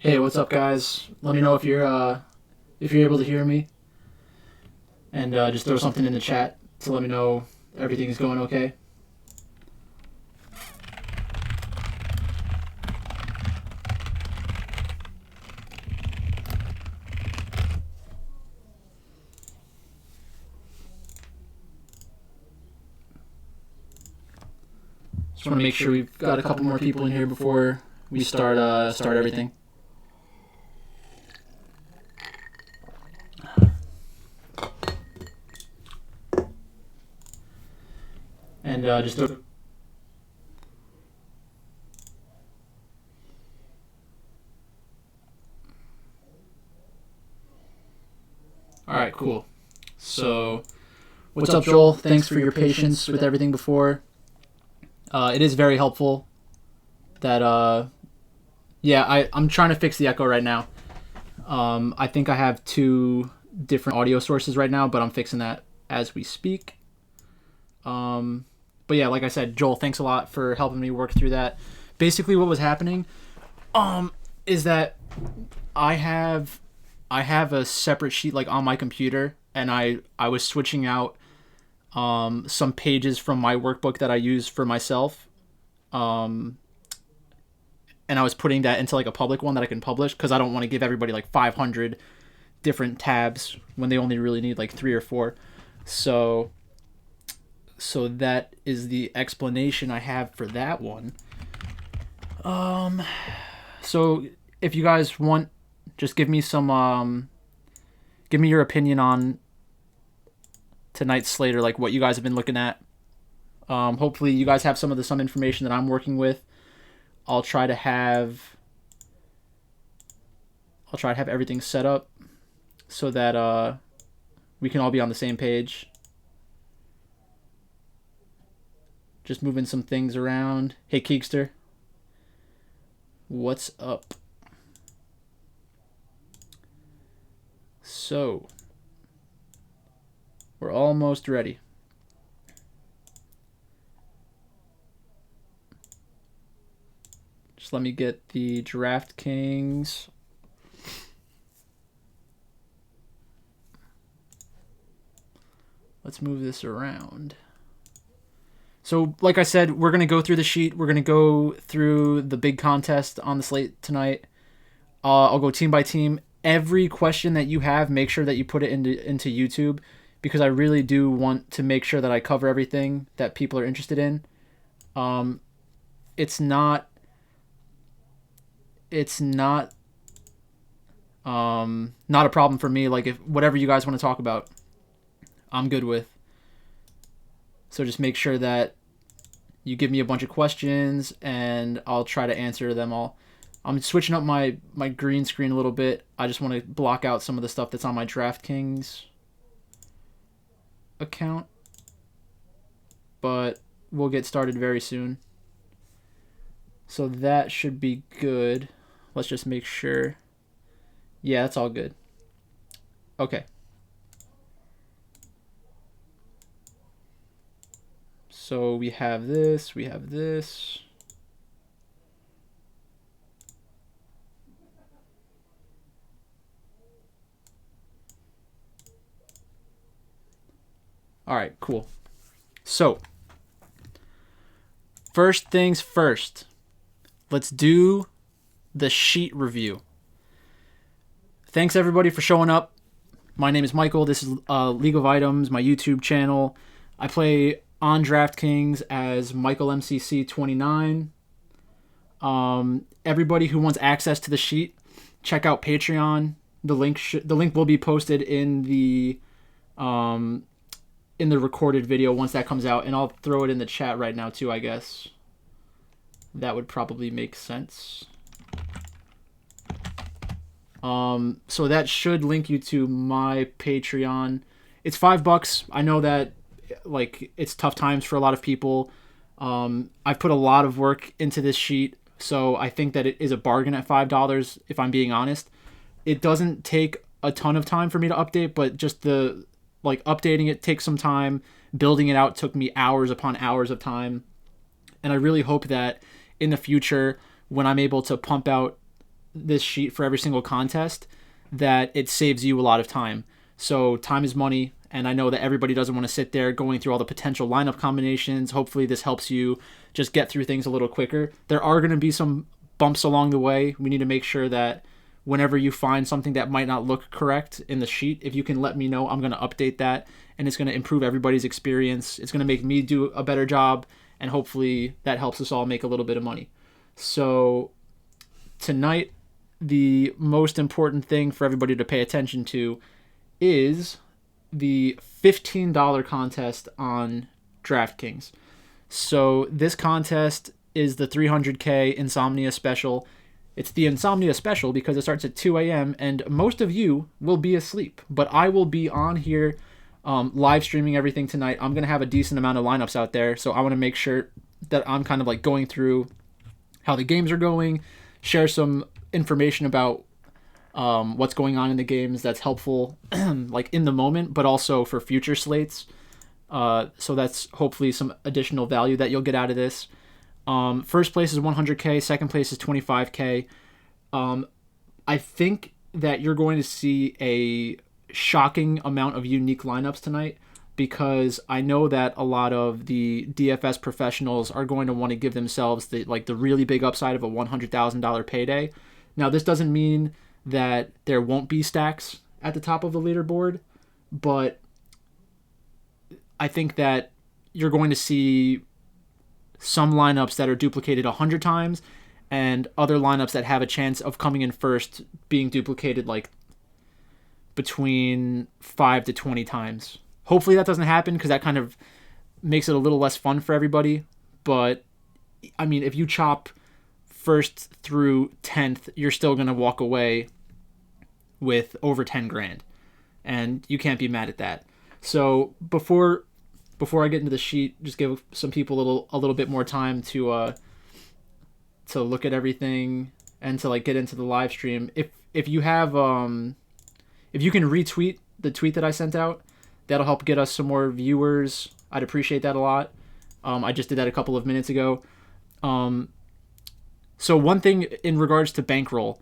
Hey, what's up, guys? Let me know if you're able to hear me, and just throw something in the chat to let me know everything's going okay. Just want to make sure we've got a couple more people in here before we start everything. And just throw. All right, cool. So, what's up, Joel? Thanks for your patience with everything before. It is very helpful that I'm trying to fix the echo right now. I think I have two different audio sources right now, but I'm fixing that as we speak. But yeah, like I said, Joel, thanks a lot for helping me work through that. Basically, what was happening is that I have a separate sheet like on my computer, and I was switching out some pages from my workbook that I use for myself, and I was putting that into like a public one that I can publish because I don't want to give everybody like 500 different tabs when they only really need like 3 or 4. So that is the explanation I have for that one. So if you guys want, just give me your opinion on tonight's slate, or like what you guys have been looking at. Hopefully you guys have some information that I'm working with. I'll try to have everything set up so that we can all be on the same page. Just moving some things around. Hey, Keekster. What's up? So, we're almost ready. Just let me get the Draftkings. Let's move this around. So, like I said, we're going to go through the sheet. We're going to go through the big contest on the slate tonight. I'll go team by team. Every question that you have, make sure that you put it into YouTube, because I really do want to make sure that I cover everything that people are interested in. It's not a problem for me. Like, if whatever you guys want to talk about, I'm good with. So just make sure that you give me a bunch of questions and I'll try to answer them all. I'm switching up my green screen a little bit. I just want to block out some of the stuff that's on my Draftkings account. But we'll get started very soon. So that should be good. Let's just make sure. Yeah, that's all good. Okay. So we have this, we have this. All right, cool. So, first things first, let's do the sheet review. Thanks everybody for showing up. My name is Michael. This is League of Items, my YouTube channel. I play on DraftKings as Michael MCC 29. Everybody who wants access to the sheet, check out Patreon. The link will be posted in the recorded video once that comes out, and I'll throw it in the chat right now too, I guess. That would probably make sense. So that should link you to my Patreon. It's $5. I know that like it's tough times for a lot of people. I've put a lot of work into this sheet, so I think that it is a bargain at $5, if I'm being honest. It doesn't take a ton of time for me to update, but just the updating it takes some time. Building it out took me hours upon hours of time. And I really hope that in the future, when I'm able to pump out this sheet for every single contest, that it saves you a lot of time. So time is money, and I know that everybody doesn't want to sit there going through all the potential lineup combinations. Hopefully this helps you just get through things a little quicker. There are going to be some bumps along the way. We need to make sure that whenever you find something that might not look correct in the sheet, if you can let me know, I'm going to update that, and it's going to improve everybody's experience. It's going to make me do a better job, and hopefully that helps us all make a little bit of money. So tonight, the most important thing for everybody to pay attention to is the $15 contest on DraftKings. So this contest is the 300K Insomnia Special. It's the Insomnia Special because it starts at 2 a.m. and most of you will be asleep. But I will be on here live streaming everything tonight. I'm going to have a decent amount of lineups out there, so I want to make sure that I'm kind of like going through how the games are going, share some information about what's going on in the games that's helpful like in the moment, but also for future slates. So that's hopefully some additional value that you'll get out of this. First place is 100K, second place is 25K. I think that you're going to see a shocking amount of unique lineups tonight, because I know that a lot of the DFS professionals are going to want to give themselves the really big upside of a $100,000 payday. Now, this doesn't mean that there won't be stacks at the top of the leaderboard, but I think that you're going to see some lineups that are duplicated 100 times and other lineups that have a chance of coming in first being duplicated like between 5 to 20 times. Hopefully that doesn't happen, because that kind of makes it a little less fun for everybody. But I mean, if you chop first through 10th, you're still going to walk away with over 10 grand, and you can't be mad at that. So before I get into the sheet, just give some people a little bit more time to look at everything and to like get into the live stream. If you have if you can retweet the tweet that I sent out, that'll help get us some more viewers. I'd appreciate that a lot. I just did that a couple of minutes ago. So one thing in regards to bankroll,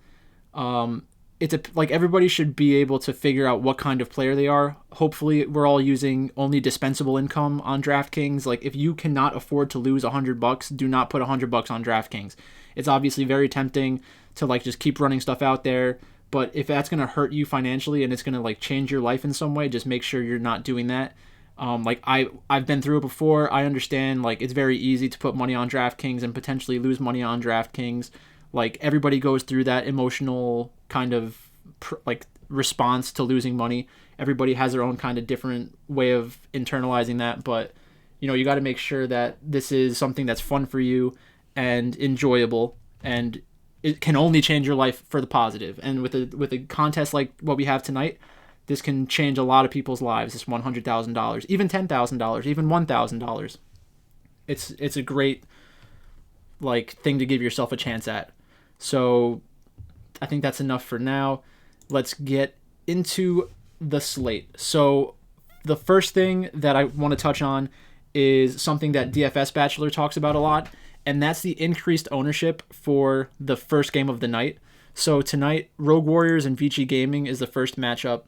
like everybody should be able to figure out what kind of player they are. Hopefully we're all using only dispensable income on DraftKings. Like if you cannot afford to lose $100, do not put $100 on DraftKings. It's obviously very tempting to like just keep running stuff out there, but if that's going to hurt you financially and it's going to like change your life in some way, just make sure you're not doing that. Like I've been through it before. I understand like it's very easy to put money on DraftKings and potentially lose money on DraftKings. Like everybody goes through that emotional kind of like response to losing money. Everybody has their own kind of different way of internalizing that, but you got to make sure that this is something that's fun for you and enjoyable, and it can only change your life for the positive. And with a contest like what we have tonight, this can change a lot of people's lives. This $100,000, even $10,000, even $1,000. It's a great like thing to give yourself a chance at. So I think that's enough for now. Let's get into the slate. So the first thing that I want to touch on is something that DFS Bachelor talks about a lot, and that's the increased ownership for the first game of the night. So tonight, Rogue Warriors and Vici Gaming is the first matchup,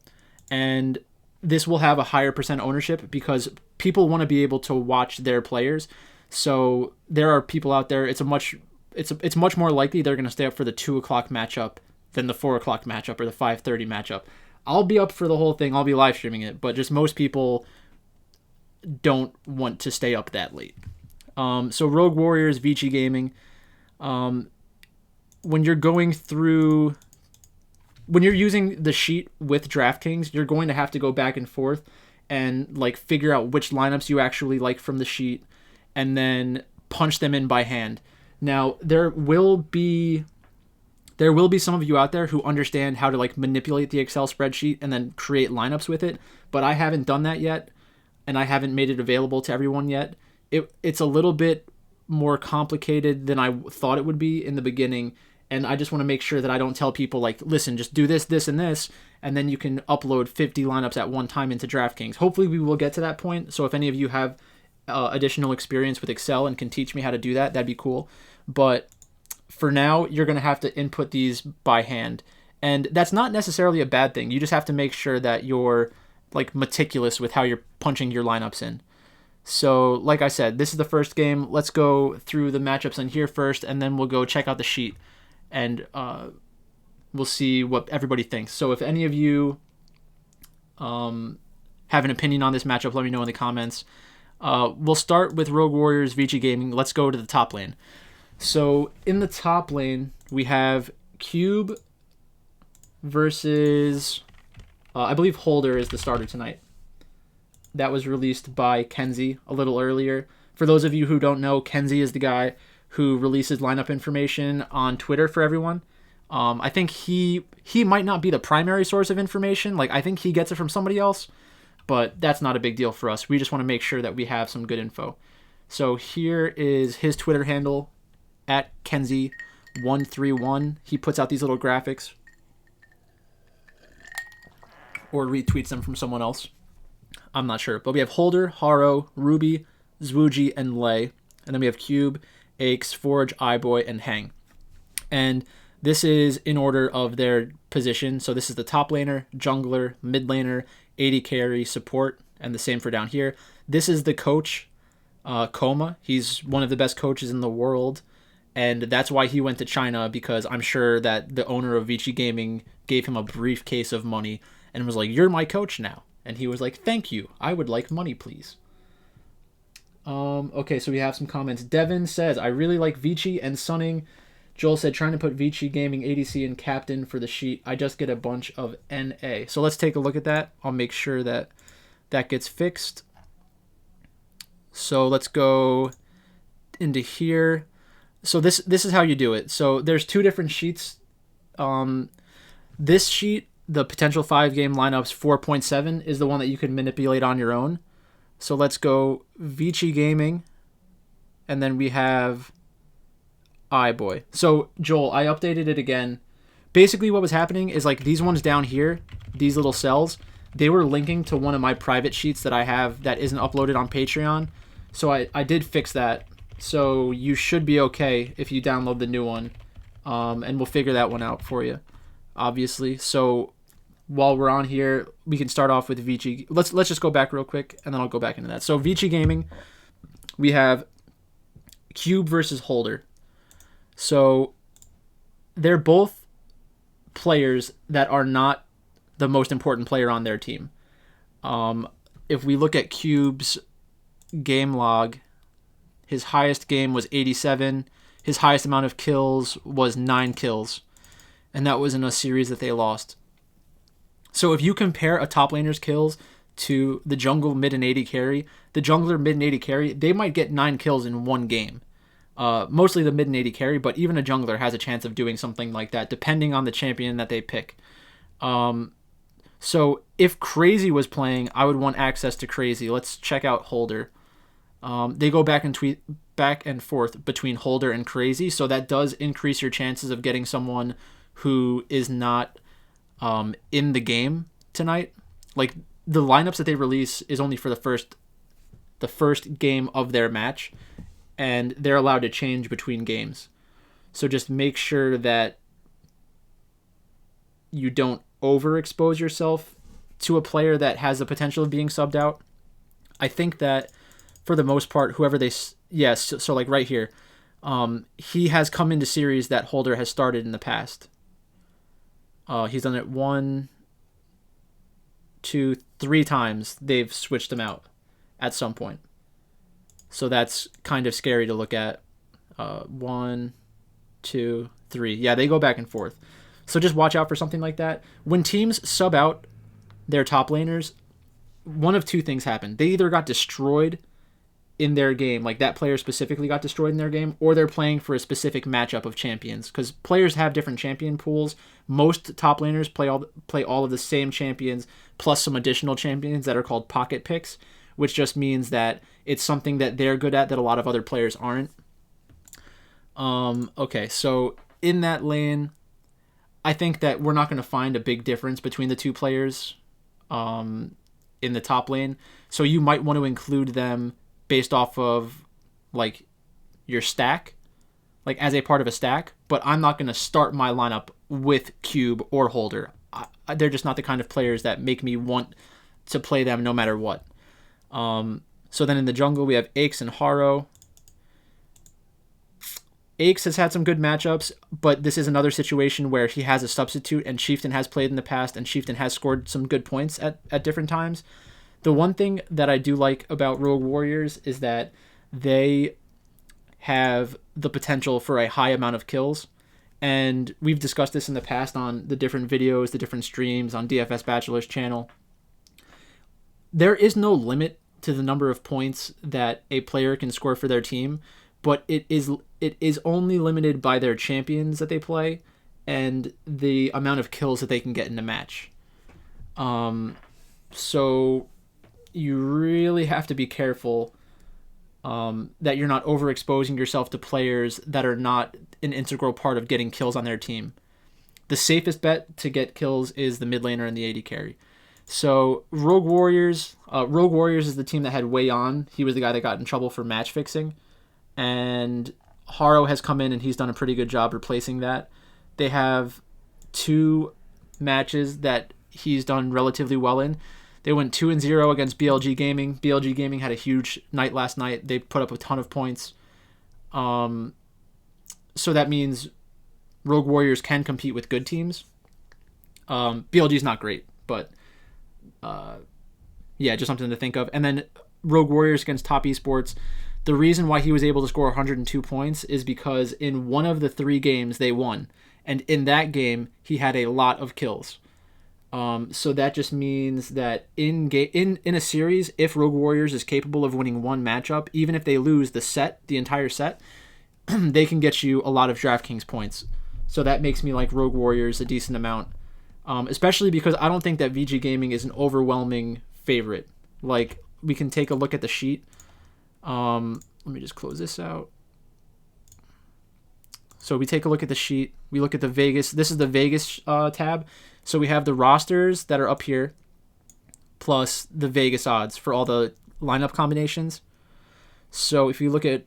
and this will have a higher percent ownership because people want to be able to watch their players. So there are people out there, it's much more likely they're going to stay up for the 2 o'clock matchup than the 4 o'clock matchup or the 5:30 matchup. I'll be up for the whole thing. I'll be live streaming it, but just most people don't want to stay up that late. So Rogue Warriors, Vici Gaming. When you're using the sheet with DraftKings, you're going to have to go back and forth and like figure out which lineups you actually like from the sheet and then punch them in by hand. Now, there will be some of you out there who understand how to like manipulate the Excel spreadsheet and then create lineups with it, but I haven't done that yet, and I haven't made it available to everyone yet. It's a little bit more complicated than I thought it would be in the beginning, and I just want to make sure that I don't tell people like, listen, just do this, this, and this, and then you can upload 50 lineups at one time into DraftKings. Hopefully we will get to that point, so if any of you have additional experience with Excel and can teach me how to do that, that'd be cool. But for now, you're going to have to input these by hand. And that's not necessarily a bad thing. You just have to make sure that you're like meticulous with how you're punching your lineups in. So, like I said, this is the first game. Let's go through the matchups in here first, and then we'll go check out the sheet, and we'll see what everybody thinks. So, if any of you have an opinion on this matchup, let me know in the comments. We'll start with Rogue Warriors, Vici Gaming. Let's go to the top lane. So, in the top lane, we have Cube versus, I believe Holder is the starter tonight. That was released by Gen.G a little earlier. For those of you who don't know, Gen.G is the guy who releases lineup information on Twitter for everyone. I think he might not be the primary source of information. Like, I think he gets it from somebody else, but that's not a big deal for us. We just want to make sure that we have some good info. So here is his Twitter handle, at Gen.G131. He puts out these little graphics or retweets them from someone else. I'm not sure. But we have Holder, Haro, Ruby, Zwuji, and Lei. And then we have Cube, Aches, Forge, Eyeboy, and Hang. And this is in order of their position. So this is the top laner, jungler, mid laner, AD carry, support, and the same for down here. This is the coach, Koma. He's one of the best coaches in the world. And that's why he went to China, because I'm sure that the owner of Vici Gaming gave him a briefcase of money and was like, "You're my coach now." And he was like, "Thank you. I would like money, please." Okay, so we have some comments. Devin says, "I really like Vici and Sunning." Joel said, "Trying to put Vici Gaming ADC and captain for the sheet. I just get a bunch of NA." So let's take a look at that. I'll make sure that that gets fixed. So let's go into here. So this is how you do it. So there's two different sheets. This sheet, the potential 5-game lineups 4.7, is the one that you can manipulate on your own. So let's go Vici Gaming, and then we have Eyeboy. So Joel, I updated it again. Basically what was happening is like these ones down here, these little cells, they were linking to one of my private sheets that I have that isn't uploaded on Patreon. So I did fix that. So you should be okay if you download the new one, and we'll figure that one out for you, obviously. So while we're on here, we can start off with Vici. Let's just go back real quick, and then I'll go back into that. So Vici Gaming, we have Cube versus Holder. So they're both players that are not the most important player on their team. If we look at Cube's game log, his highest game was 87. His highest amount of kills was 9 kills. And that was in a series that they lost. So if you compare a top laner's kills to the jungle, mid, and AD carry, the jungler, mid, and AD carry, they might get 9 kills in one game. Mostly the mid and AD carry, but even a jungler has a chance of doing something like that, depending on the champion that they pick. So if Crazy was playing, I would want access to Crazy. Let's check out Holder. They go back and forth between Holder and Crazy, so that does increase your chances of getting someone who is not in the game tonight. Like the lineups that they release is only for the first game of their match, and they're allowed to change between games. So just make sure that you don't overexpose yourself to a player that has the potential of being subbed out. I think that for the most part, whoever they... Yes, so like right here, he has come into series that Holder has started in the past. He's done it 1, 2, 3 times. They've switched him out at some point. So that's kind of scary to look at. 1, 2, 3. Yeah, they go back and forth. So just watch out for something like that. When teams sub out their top laners, one of two things happen. They either got destroyed in their game, like that player specifically got destroyed in their game, or they're playing for a specific matchup of champions, because players have different champion pools. Most top laners play all of the same champions plus some additional champions that are called pocket picks, which just means that it's something that they're good at that a lot of other players aren't. Okay, so in that lane, I think that we're not going to find a big difference between the two players in the top lane, so you might want to include them based off of like your stack, like as a part of a stack. but I'm not going to start my lineup with Cube or Holder. They're just not the kind of players that make me want to play them no matter what. So then in the jungle, we have Aix and Haro. Aix has had some good matchups, but this is another situation where he has a substitute, and Chieftain has played in the past, and Chieftain has scored some good points at different times. The one thing that I do like about Rogue Warriors is that they have the potential for a high amount of kills. And we've discussed this in the past on the different videos, the different streams on DFS Bachelor's channel. There is no limit to the number of points that a player can score for their team, but it is only limited by their champions that they play and the amount of kills that they can get in a match. So you really have to be careful that you're not overexposing yourself to players that are not an integral part of getting kills on their team. The safest bet to get kills is the mid laner and the AD carry. So Rogue Warriors is the team that had Wei On. He was the guy that got in trouble for match fixing. And Haro has come in and he's done a pretty good job replacing that. They have 2 matches that he's done relatively well in. They went 2-0 against BLG Gaming. BLG Gaming had a huge night last night. They put up a ton of points. So that means Rogue Warriors can compete with good teams. BLG's not great, but just something to think of. And then Rogue Warriors against Top Esports. The reason why he was able to score 102 points is because in one of the 3 games they won. And in that game, he had a lot of kills. So that just means that in a series, if Rogue Warriors is capable of winning one matchup, even if they lose the entire set, they can get you a lot of Draftkings points. So that makes me like Rogue Warriors a decent amount. Especially because I don't think that VG Gaming is an overwhelming favorite. Like, we can take a look at the sheet. Let me just close this out. So we take a look at the sheet. We look at the Vegas. This is the Vegas tab. So we have the rosters that are up here, plus the Vegas odds for all the lineup combinations. So if you look at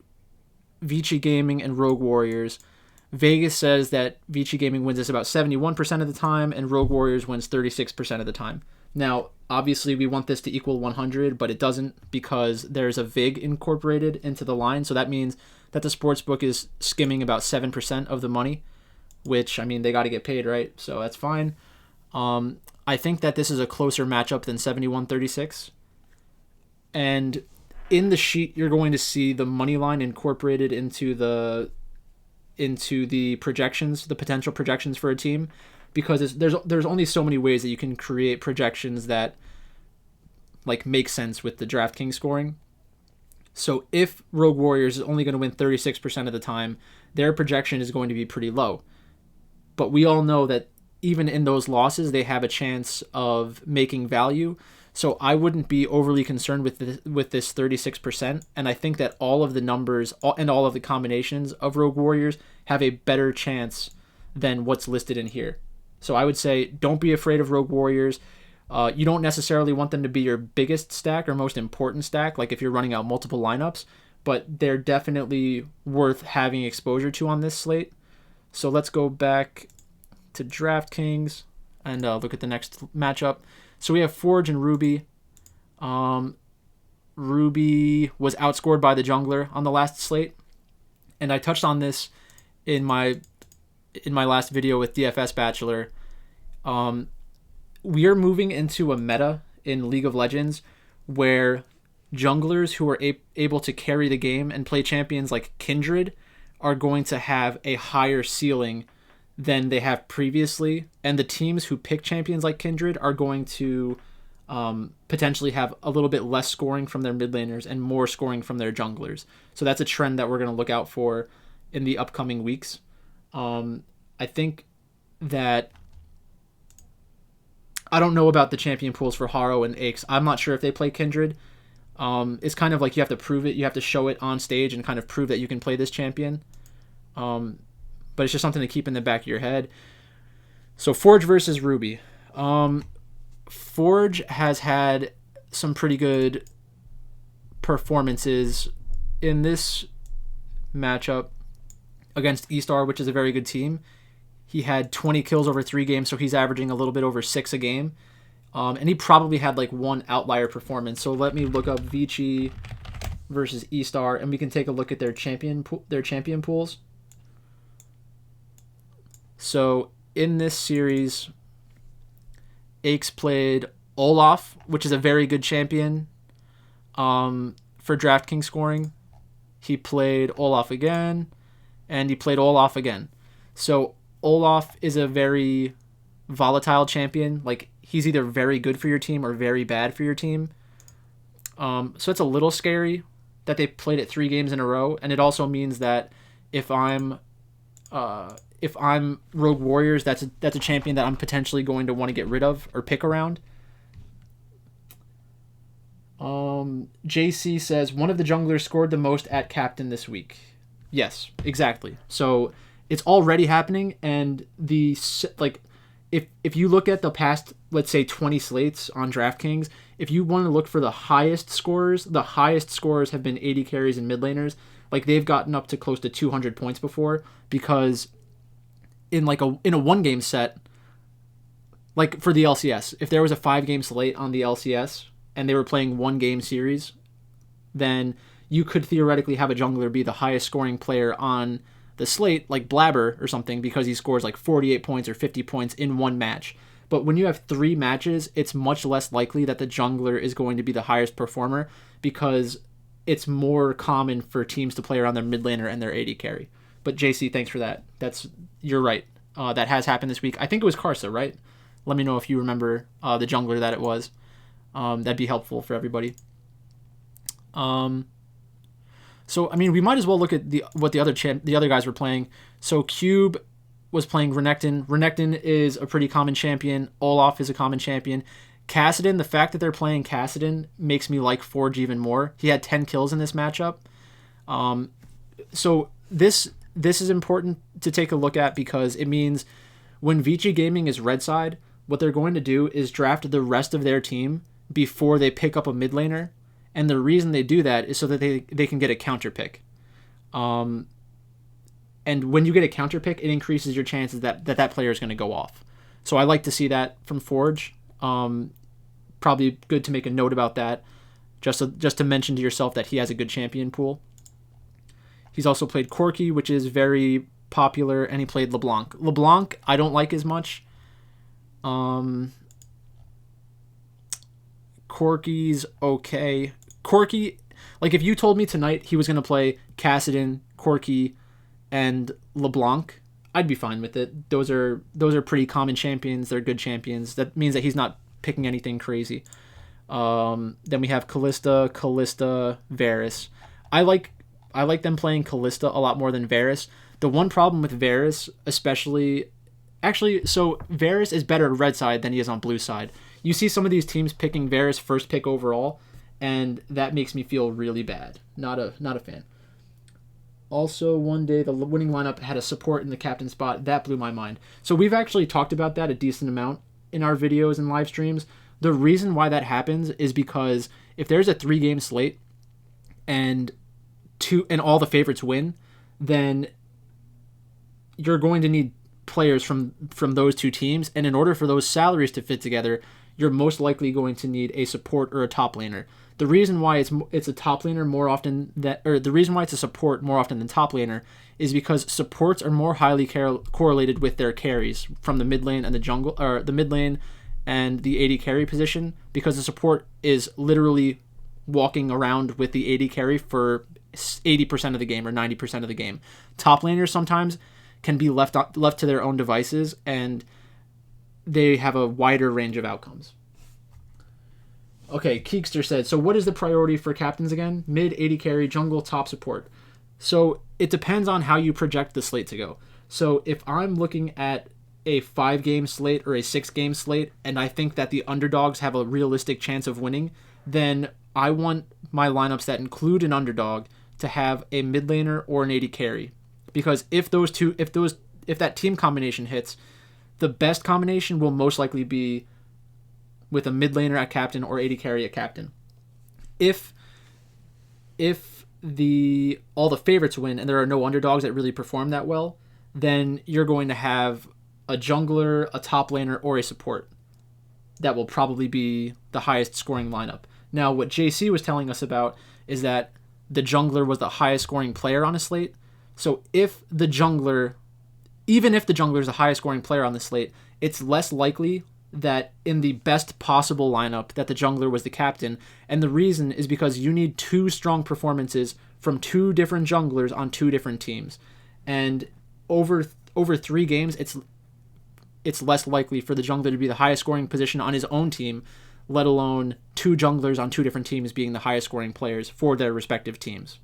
Vici Gaming and Rogue Warriors, Vegas says that Vici Gaming wins this about 71% of the time, and Rogue Warriors wins 36% of the time. Now, obviously, we want this to equal 100, but it doesn't because there's a VIG incorporated into the line. So that means that the sportsbook is skimming about 7% of the money, which, I mean, they got to get paid, right? So that's fine. I think that this is a closer matchup than 71-36. And in the sheet, you're going to see the money line incorporated into the projections, the potential projections for a team, because there's only so many ways that you can create projections that like make sense with the DraftKings scoring. So if Rogue Warriors is only going to win 36% of the time, their projection is going to be pretty low. But we all know that even in those losses, they have a chance of making value. So I wouldn't be overly concerned with this 36%. And I think that all of the numbers and all of the combinations of Rogue Warriors have a better chance than what's listed in here. So I would say don't be afraid of Rogue Warriors. You don't necessarily want them to be your biggest stack or most important stack, like if you're running out multiple lineups, but they're definitely worth having exposure to on this slate. So let's go back to DraftKings and look at the next matchup. So we have Forge and Ruby. Ruby was outscored by the jungler on the last slate, and I touched on this in my last video with DFS Bachelor. We are moving into a meta in League of Legends where junglers who are able to carry the game and play champions like Kindred are going to have a higher ceiling than they have previously, and the teams who pick champions like Kindred are going to potentially have a little bit less scoring from their mid laners and more scoring from their junglers. So that's a trend that we're going to look out for in the upcoming weeks. I think that I don't know about the champion pools for Haro and Aix. I'm not sure if they play Kindred. It's kind of like you have to prove it. You have to show it on stage and kind of prove that you can play this champion. But it's just something to keep in the back of your head. So Forge versus Ruby. Forge has had some pretty good performances in this matchup. against E-Star, which is a very good team. He had 20 kills over 3 games, so he's averaging a little bit over 6 a game. And he probably had like one outlier performance. So let me look up Vici versus E-Star, and we can take a look at their champion pools. So in this series, Aches played Olaf, which is a very good champion for Draftkings scoring. He played Olaf again, and he played Olaf again. So Olaf is a very volatile champion. Like, he's either very good for your team or very bad for your team. So it's a little scary that they played it 3 games in a row, and it also means that if I'm Rogue Warriors, that's a champion that I'm potentially going to want to get rid of or pick around. JC says one of the junglers scored the most at captain this week. Yes, exactly. So it's already happening, and if you look at the past, let's say 20 slates on DraftKings, if you want to look for the highest scorers have been AD carries and mid laners. Like, they've gotten up to close to 200 points before, because in a 1 game set, like for the LCS, if there was a 5 game slate on the LCS and they were playing 1 game series, then you could theoretically have a jungler be the highest scoring player on the slate, like Blabber or something, because he scores like 48 points or 50 points in 1 match. But when you have 3 matches, it's much less likely that the jungler is going to be the highest performer, because it's more common for teams to play around their mid laner and their AD carry. But JC, thanks for that. You're right. That has happened this week. I think it was Karsa, right? Let me know if you remember the jungler that it was. That'd be helpful for everybody. So, I mean, we might as well look at what the other guys were playing. So Cube was playing Renekton. Renekton is a pretty common champion. Olaf is a common champion. Kassadin, the fact that they're playing Kassadin makes me like Forge even more. He had 10 kills in this matchup. So this is important to take a look at, because it means when Vici Gaming is red side, what they're going to do is draft the rest of their team before they pick up a mid laner. And the reason they do that is so that they can get a counter pick. And when you get a counter pick, it increases your chances that player is going to go off. So I like to see that from Forge. Probably good to make a note about that, just to mention to yourself that he has a good champion pool. He's also played Corki, which is very popular, and he played LeBlanc. LeBlanc, I don't like as much. Corki's okay. Corki, like, if you told me tonight he was going to play Kassadin, Corki, and LeBlanc, I'd be fine with it. Those are pretty common champions. They're good champions. That means that he's not picking anything crazy. Then we have Kalista, Varus. I like them playing Kalista a lot more than Varus. The one problem with Varus, so Varus is better at red side than he is on blue side. You see some of these teams picking Varus first pick overall, and that makes me feel really bad. Not a fan. Also, one day the winning lineup had a support in the captain spot. That blew my mind. So we've actually talked about that a decent amount in our videos and live streams. The reason why that happens is because if there's a 3 game slate and all the favorites win, then you're going to need players from those 2 teams, and in order for those salaries to fit together, you're most likely going to need a support or a top laner. The reason why it's a top laner more often the reason why it's a support more often than top laner is because supports are more highly correlated with their carries from the mid lane and the jungle, or the mid lane and the AD carry position, because the support is literally walking around with the AD carry for 80% of the game or 90% of the game. Top laners sometimes can be left to their own devices, and they have a wider range of outcomes. Okay, Keekster said, so what is the priority for captains again? Mid, AD carry, jungle, top support. So it depends on how you project the slate to go. So if I'm looking at a 5 game slate or a 6 game slate, and I think that the underdogs have a realistic chance of winning, then I want my lineups that include an underdog to have a mid laner or an AD carry. Because if that team combination hits, the best combination will most likely be with a mid laner at captain or AD carry at captain. If all the favorites win and there are no underdogs that really perform that well, then you're going to have a jungler, a top laner, or a support. That will probably be the highest scoring lineup. Now, what JC was telling us about is that the jungler was the highest scoring player on a slate. So even if the jungler is the highest scoring player on the slate, it's less likely that in the best possible lineup that the jungler was the captain. And the reason is because you need 2 strong performances from 2 different junglers on 2 different teams. And over 3 games, it's less likely for the jungler to be the highest scoring position on his own team, let alone 2 junglers on 2 different teams being the highest scoring players for their respective teams.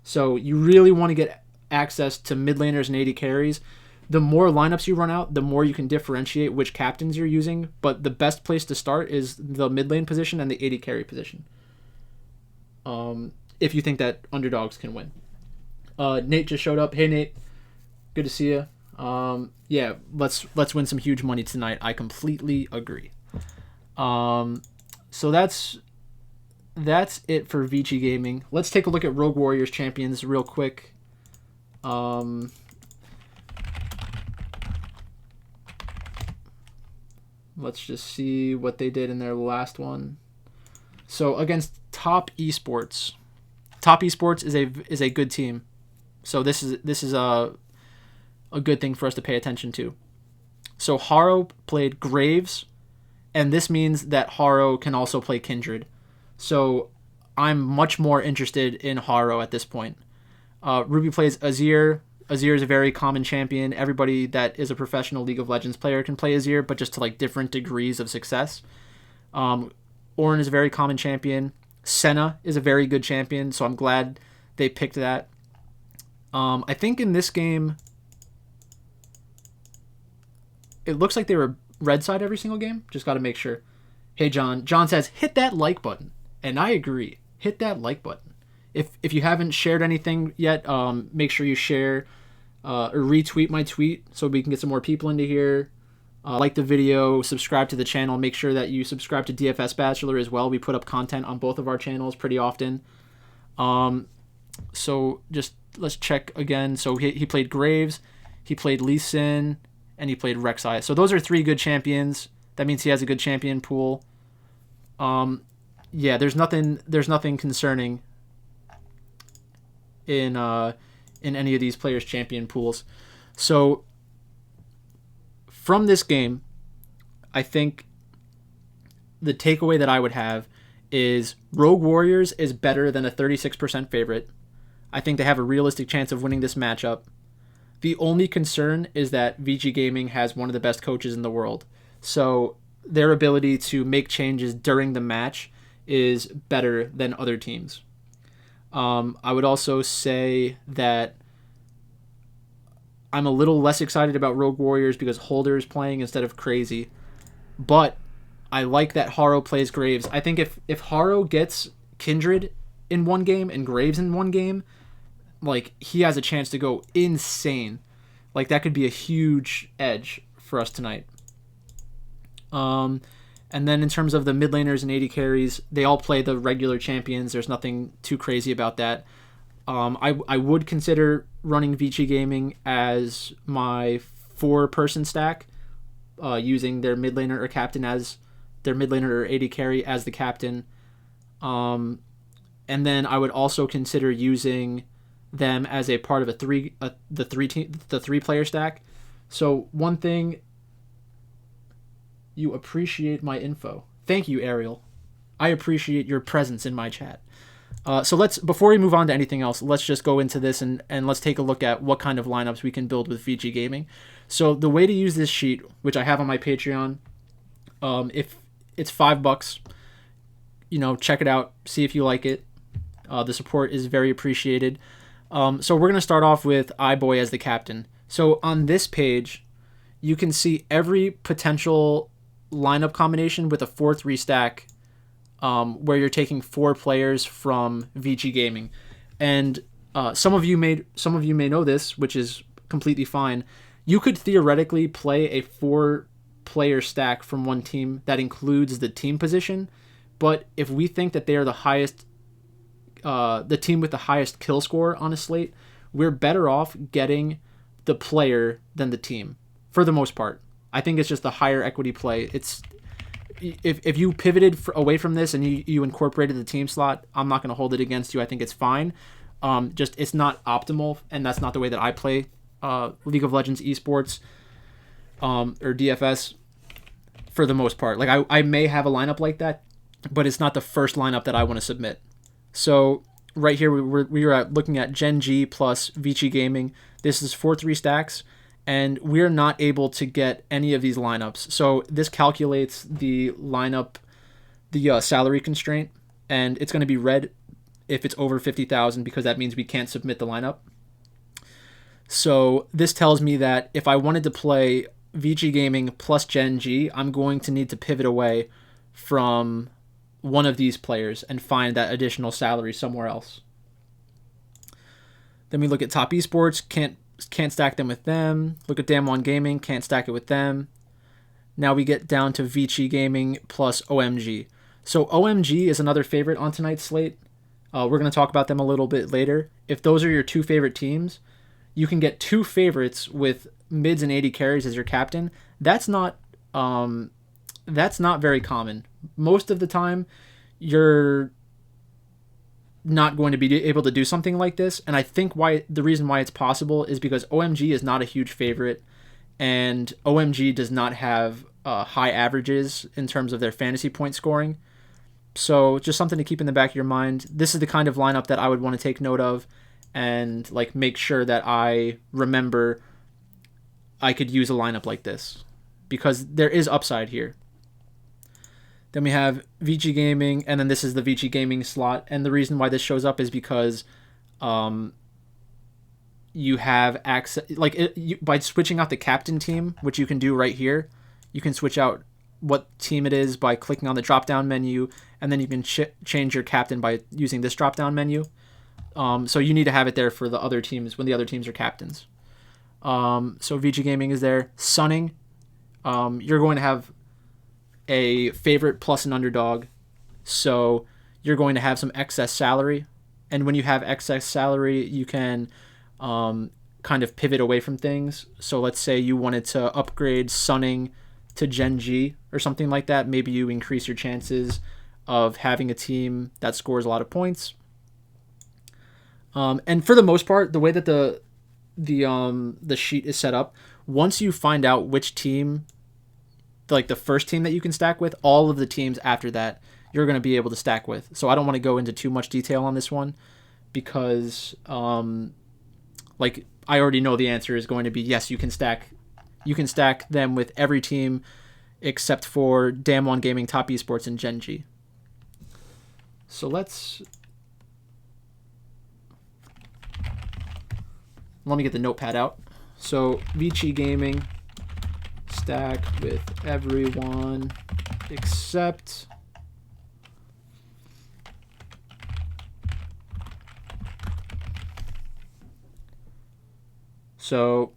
So you really want to get access to mid laners and AD carries. The more lineups you run out, the more you can differentiate which captains you're using, but the best place to start is the mid lane position and the AD carry position. If you think that underdogs can win. Nate just showed up. Hey Nate, good to see you. Yeah, let's win some huge money tonight. I completely agree. So that's it for Vici Gaming. Let's take a look at Rogue Warriors champions real quick. Let's just see what they did in their last one. So against Top Esports. Top Esports is a good team. So this is a good thing for us to pay attention to. So Haro played Graves, and this means that Haro can also play Kindred. So I'm much more interested in Haro at this point. Ruby plays Azir. Azir is a very common champion. Everybody that is a professional League of Legends player can play Azir, but just to like different degrees of success. Ornn is a very common champion. Senna is a very good champion, so I'm glad they picked that. I think in this game, it looks like they were red side every single game. Just got to make sure. Hey, John. John says, hit that like button. And I agree. Hit that like button. If you haven't shared anything yet, make sure you share or retweet my tweet so we can get some more people into here. Like the video, subscribe to the channel. Make sure that you subscribe to DFS Bachelor as well. We put up content on both of our channels pretty often. So just let's check again. So he played Graves, he played Lee Sin, and he played Rek'Sai. So those are 3 good champions. That means he has a good champion pool. Yeah, there's nothing concerning in any of these players' champion pools. So from this game, I think the takeaway that I would have is Rogue Warriors is better than a 36% favorite. I think they have a realistic chance of winning this matchup. The only concern is that Vici Gaming has one of the best coaches in the world. So their ability to make changes during the match is better than other teams. I would also say that I'm a little less excited about Rogue Warriors because Holder is playing instead of Crazy. But I like that Haro plays Graves. I think if Haro gets Kindred in one game and Graves in one game, like, he has a chance to go insane. Like, that could be a huge edge for us tonight. And then in terms of the mid laners and AD carries, they all play the regular champions. There's nothing too crazy about that. I would consider running Vici Gaming as my 4-person stack, using their mid laner or captain as their mid laner or AD carry as the captain. And then I would also consider using them as a part of the 3-player stack. So one thing, you appreciate my info. Thank you, Ariel. I appreciate your presence in my chat. So before we move on to anything else, let's just go into this and let's take a look at what kind of lineups we can build with Vici Gaming. So the way to use this sheet, which I have on my Patreon, if it's $5, check it out, see if you like it. The support is very appreciated. So we're going to start off with iBoy as the captain. So on this page, you can see every potential lineup combination with a 4-3 stack, where you're taking 4 players from Vici Gaming. And some of you may know this, which is completely fine. You could theoretically play a 4-player stack from one team that includes the team position, but if we think that they are the highest the team with the highest kill score on a slate, we're better off getting the player than the team for the most part. I think it's just the higher equity play. It's if you pivoted away from this and you incorporated the team slot, I'm not going to hold it against you. I think it's fine. Just it's not optimal, and that's not the way that I play League of Legends esports or DFS for the most part. Like I may have a lineup like that, but it's not the first lineup that I want to submit. So right here we were looking at Gen.G plus Vici Gaming. This is 4-3 stacks, and we're not able to get any of these lineups. So this calculates the lineup, the salary constraint, and it's going to be red if it's over 50,000 because that means we can't submit the lineup. So this tells me that if I wanted to play Vici Gaming plus Gen.G, I'm going to need to pivot away from one of these players and find that additional salary somewhere else. Then we look at Top Esports, can't stack them with them. Look at Damwon Gaming, can't stack it with them. Now we get down to Vici Gaming plus OMG. So OMG is another favorite on tonight's slate. We're going to talk about them a little bit later. If those are your two favorite teams, you can get two favorites with mids and 80 carries as your captain. That's not very common. Most of the time, you're not going to be able to do something like this. And I think the reason why it's possible is because OMG is not a huge favorite, and OMG does not have high averages in terms of their fantasy point scoring. So just something to keep in the back of your mind. This is the kind of lineup that I would want to take note of and like make sure that I remember I could use a lineup like this because there is upside here. Then we have Vici Gaming, and then this is the Vici Gaming slot. And the reason why this shows up is because you have access, by switching out the captain team, which you can do right here. You can switch out what team it is by clicking on the drop-down menu, and then you can change your captain by using this drop-down menu. So you need to have it there for the other teams when the other teams are captains. So Vici Gaming is there. Sunning, you're going to have a favorite plus an underdog, so you're going to have some excess salary, and when you have excess salary you can kind of pivot away from things. So let's say you wanted to upgrade Sunning to Gen.G or something like that. Maybe you increase your chances of having a team that scores a lot of points. And for the most part, the way that the sheet is set up, once you find out which team, like the first team that you can stack with, all of the teams after that you're going to be able to stack with. So I don't want to go into too much detail on this one because like I already know the answer is going to be yes, you can stack them with every team except for Damwon Gaming, Top Esports, and Gen.G. So let me get the notepad out. So Vici Gaming, stack with everyone except so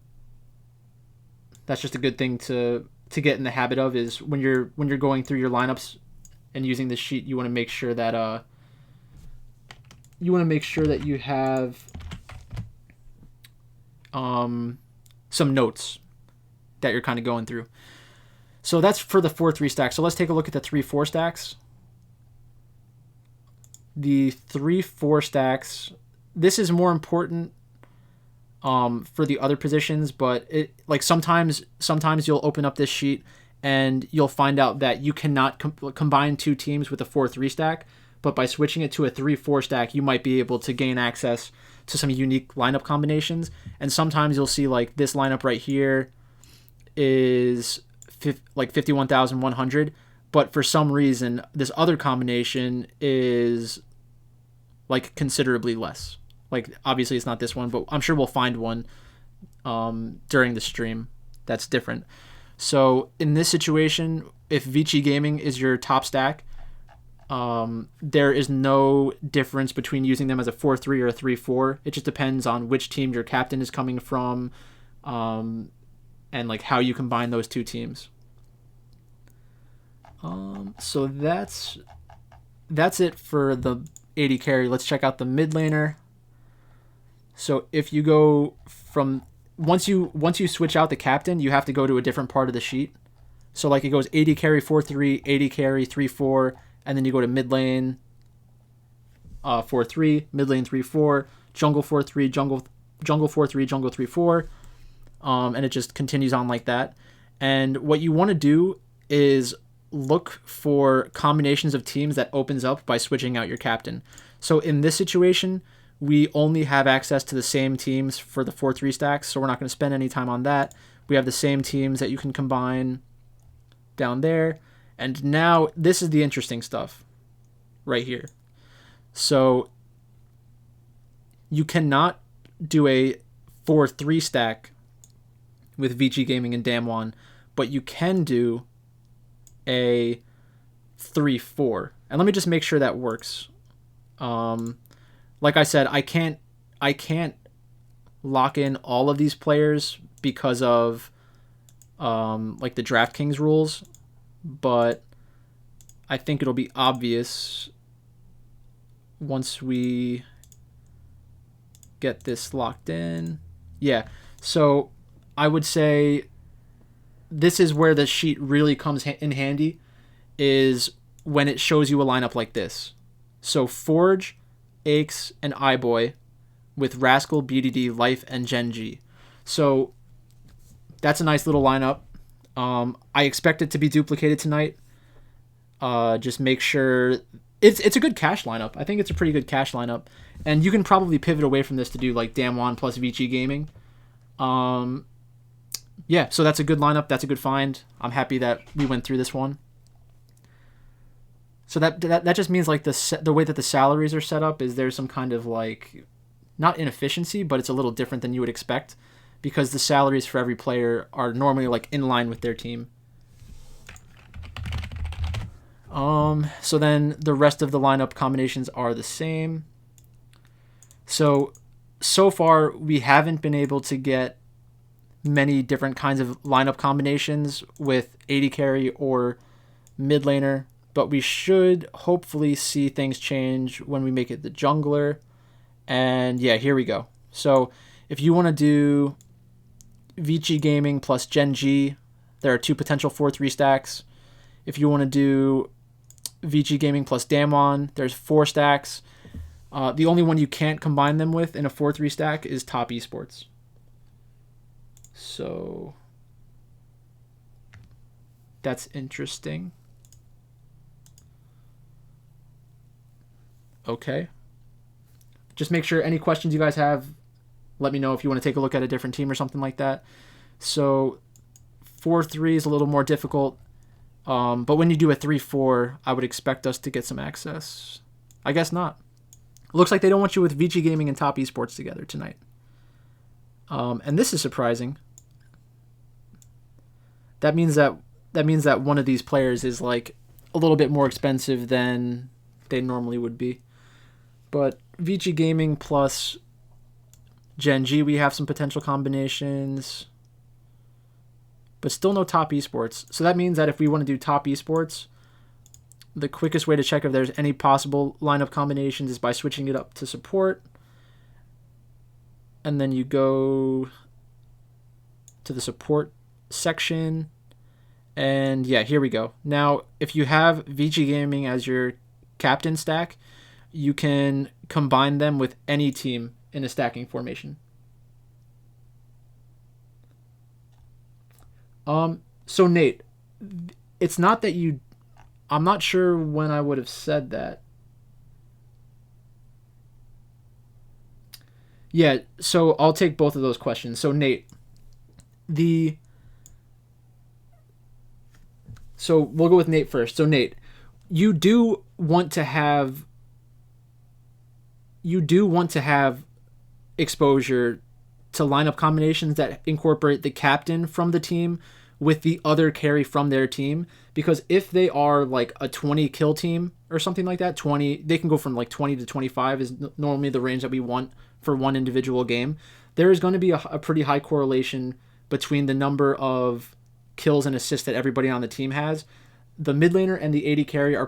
that's just a good thing to get in the habit of, is when you're going through your lineups and using this sheet, you want to make sure that you have some notes that you're kind of going through. So that's for the 4-3 stacks. So let's take a look at the 3-4 stacks. The 3-4 stacks, this is more important for the other positions, but it like sometimes you'll open up this sheet and you'll find out that you cannot combine two teams with a 4-3 stack, but by switching it to a 3-4 stack, you might be able to gain access to some unique lineup combinations. And sometimes you'll see like this lineup right here is like 51,100, but for some reason this other combination is like considerably less. Like obviously it's not this one, but I'm sure we'll find one during the stream that's different. So in this situation, if Vici Gaming is your top stack, there is no difference between using them as a 4-3 or a 3-4. It just depends on which team your captain is coming from, and like how you combine those two teams. So that's it for the AD carry, let's check out the mid laner. So if you go from once you switch out the captain, you have to go to a different part of the sheet. So like it goes AD carry 4-3, AD carry 3-4, and then you go to mid lane 4-3, mid lane 3-4, jungle 4-3, jungle 4-3, jungle 3-4, and it just continues on like that. And what you want to do is look for combinations of teams that opens up by switching out your captain. So in this situation, we only have access to the same teams for the 4-3 stacks, so we're not going to spend any time on that. We have the same teams that you can combine down there. And now this is the interesting stuff right here. So you cannot do a 4-3 stack with Vici Gaming and Damwon, but you can do a 3-4. And let me just make sure that works. Like I said, I can't lock in all of these players because of like the Draftkings rules, but I think it'll be obvious once we get this locked in. Yeah, so I would say this is where the sheet really comes in handy, is when it shows you a lineup like this. So Forge, Aches, and iBoy with Rascal, BDD, Life, and Gen.G. So that's a nice little lineup. I expect it to be duplicated tonight. Just make sure it's a good cash lineup. I think it's a pretty good cash lineup, and you can probably pivot away from this to do like Damwon plus Vici Gaming. Yeah, so that's a good lineup. That's a good find. I'm happy that we went through this one. So that just means like the way that the salaries are set up is there's some kind of like, not inefficiency, but it's a little different than you would expect, because the salaries for every player are normally like in line with their team. So then the rest of the lineup combinations are the same. So far we haven't been able to get many different kinds of lineup combinations with AD carry or mid laner, but we should hopefully see things change when we make it the jungler. And yeah, here we go. So if you want to do Vici Gaming plus Gen.G, there are 2 potential 4-3 stacks. If you want to do Vici Gaming plus Damwon, there's 4 stacks. The only one you can't combine them with in a 4-3 stack is Top Esports. So that's interesting. Okay. Just make sure any questions you guys have, let me know if you want to take a look at a different team or something like that. So 4-3 is a little more difficult. But when you do a 3-4, I would expect us to get some access. I guess not. Looks like they don't want you with Vici Gaming and Top Esports together tonight. And this is surprising. That means that one of these players is like a little bit more expensive than they normally would be. But Vici Gaming plus Gen.G, we have some potential combinations, but still no Top Esports. So that means that if we want to do Top Esports, the quickest way to check if there's any possible lineup combinations is by switching it up to support. And then you go to the support section. And yeah, here we go. Now, if you have Vici Gaming as your captain stack, you can combine them with any team in a stacking formation. So Nate, it's not that you... I'm not sure when I would have said that. Yeah, so I'll take both of those questions. So Nate, so we'll go with Nate first. So Nate, you do want to have exposure to lineup combinations that incorporate the captain from the team with the other carry from their team, because if they are like a 20 kill team or something like that, they can go from like 20 to 25 is normally the range that we want for one individual game. There is going to be a pretty high correlation between the number of kills and assists that everybody on the team has. The mid laner and the AD carry are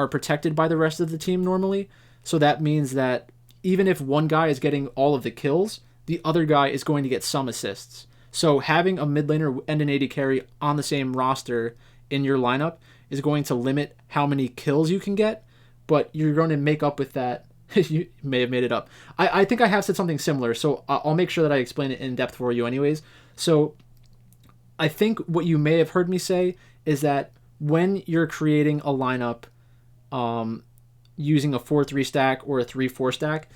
protected by the rest of the team normally, So that means that even if one guy is getting all of the kills, the other guy is going to get some assists. So having a mid laner and an AD carry on the same roster in your lineup is going to limit how many kills you can get, but you're going to make up with that. You may have made it up. I think I have said something similar, so I'll make sure that I explain it in depth for you anyways. So I think what you may have heard me say is that when you're creating a lineup using a 4-3 stack or a 3-4 stack,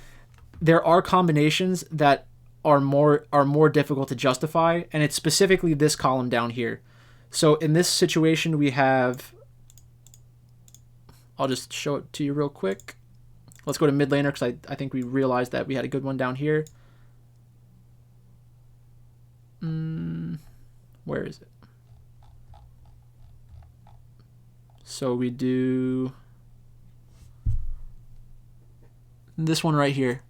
there are combinations that are more difficult to justify, and it's specifically this column down here. So in this situation, we have, I'll just show it to you real quick. Let's go to mid laner because I think we realized that we had a good one down here. Where is it? So we do this one right here.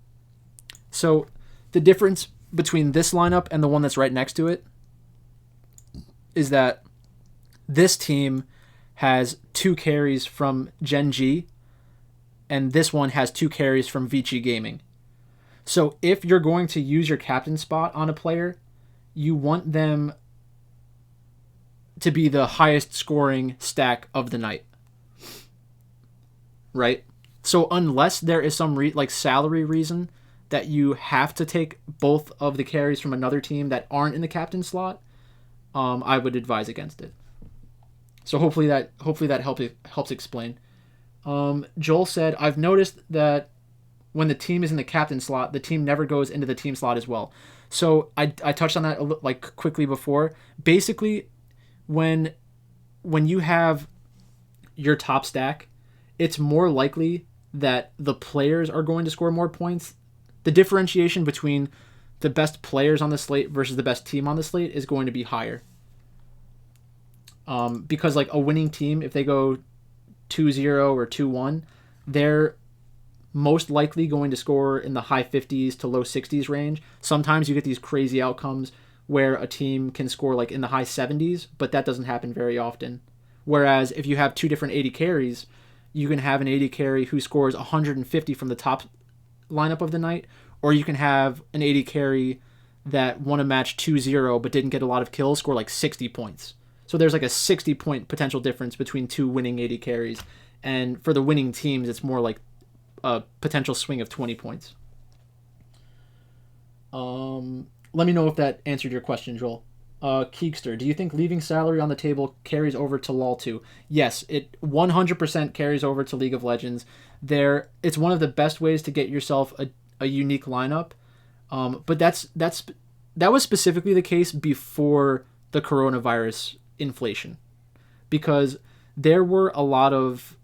So the difference between this lineup and the one that's right next to it is that this team has 2 carries from Gen.G, and this one has 2 carries from Vici Gaming. So if you're going to use your captain spot on a player, you want them to be the highest scoring stack of the night. Right? So unless there is some salary reason that you have to take both of the carries from another team that aren't in the captain slot, I would advise against it. So hopefully that helps explain. Joel said, I've noticed that when the team is in the captain slot, the team never goes into the team slot as well. So I touched on that quickly before. Basically, when you have your top stack, it's more likely that the players are going to score more points. The differentiation between the best players on the slate versus the best team on the slate is going to be higher. Because like a winning team, if they go 2-0 or 2-1, they're most likely going to score in the high 50s to low 60s range. Sometimes you get these crazy outcomes where a team can score like in the high 70s, but that doesn't happen very often. Whereas if you have 2 different AD carries, you can have an AD carry who scores 150 from the top lineup of the night, or you can have an AD carry that won a match 2-0 but didn't get a lot of kills, score like 60 points. So there's like a 60-point potential difference between 2 winning AD carries. And for the winning teams, it's more like a potential swing of 20 points. Let me know if that answered your question, Joel. Keekster, do you think leaving salary on the table carries over to LoL 2? Yes, it 100% carries over to League of Legends. It's one of the best ways to get yourself a unique lineup. But that was specifically the case before the coronavirus inflation, because there were a lot of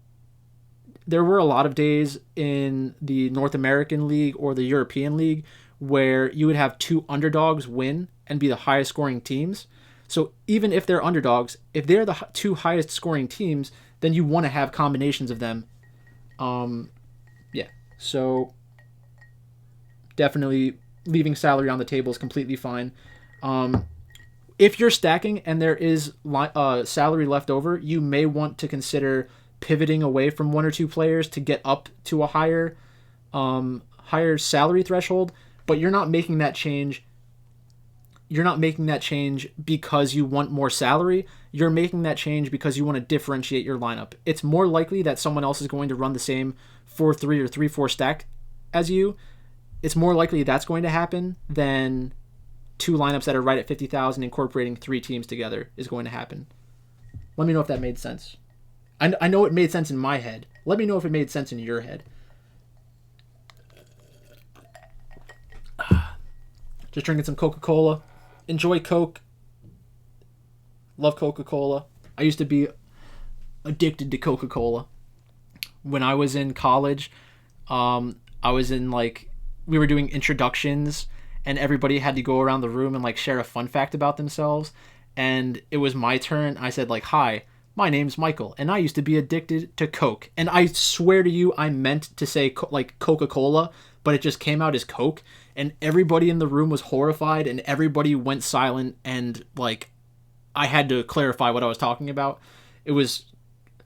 days in the North American League or the European League where you would have 2 underdogs win and be the highest scoring teams. So even if they're underdogs, if they're the 2 highest scoring teams, then you want to have combinations of them. Yeah. So definitely leaving salary on the table is completely fine. If you're stacking and there is salary left over, you may want to consider pivoting away from 1 or 2 players to get up to a higher salary threshold, but you're not making that change. You're not making that change because you want more salary. You're making that change because you want to differentiate your lineup. It's more likely that someone else is going to run the same 4-3 or 3-4 stack as you. It's more likely that's going to happen than 2 lineups that are right at 50,000 incorporating 3 teams together is going to happen. Let me know if that made sense. I know it made sense in my head. Let me know if it made sense in your head. Just drinking some Coca-Cola. Enjoy Coke. Love Coca-Cola. I used to be addicted to Coca-Cola. When I was in college, I was in we were doing introductions, and everybody had to go around the room and share a fun fact about themselves. And it was my turn. I said hi, my name's Michael, and I used to be addicted to Coke. And I swear to you, I meant to say Coca-Cola, but it just came out as Coke. And everybody in the room was horrified, and everybody went silent, and I had to clarify what I was talking about. It was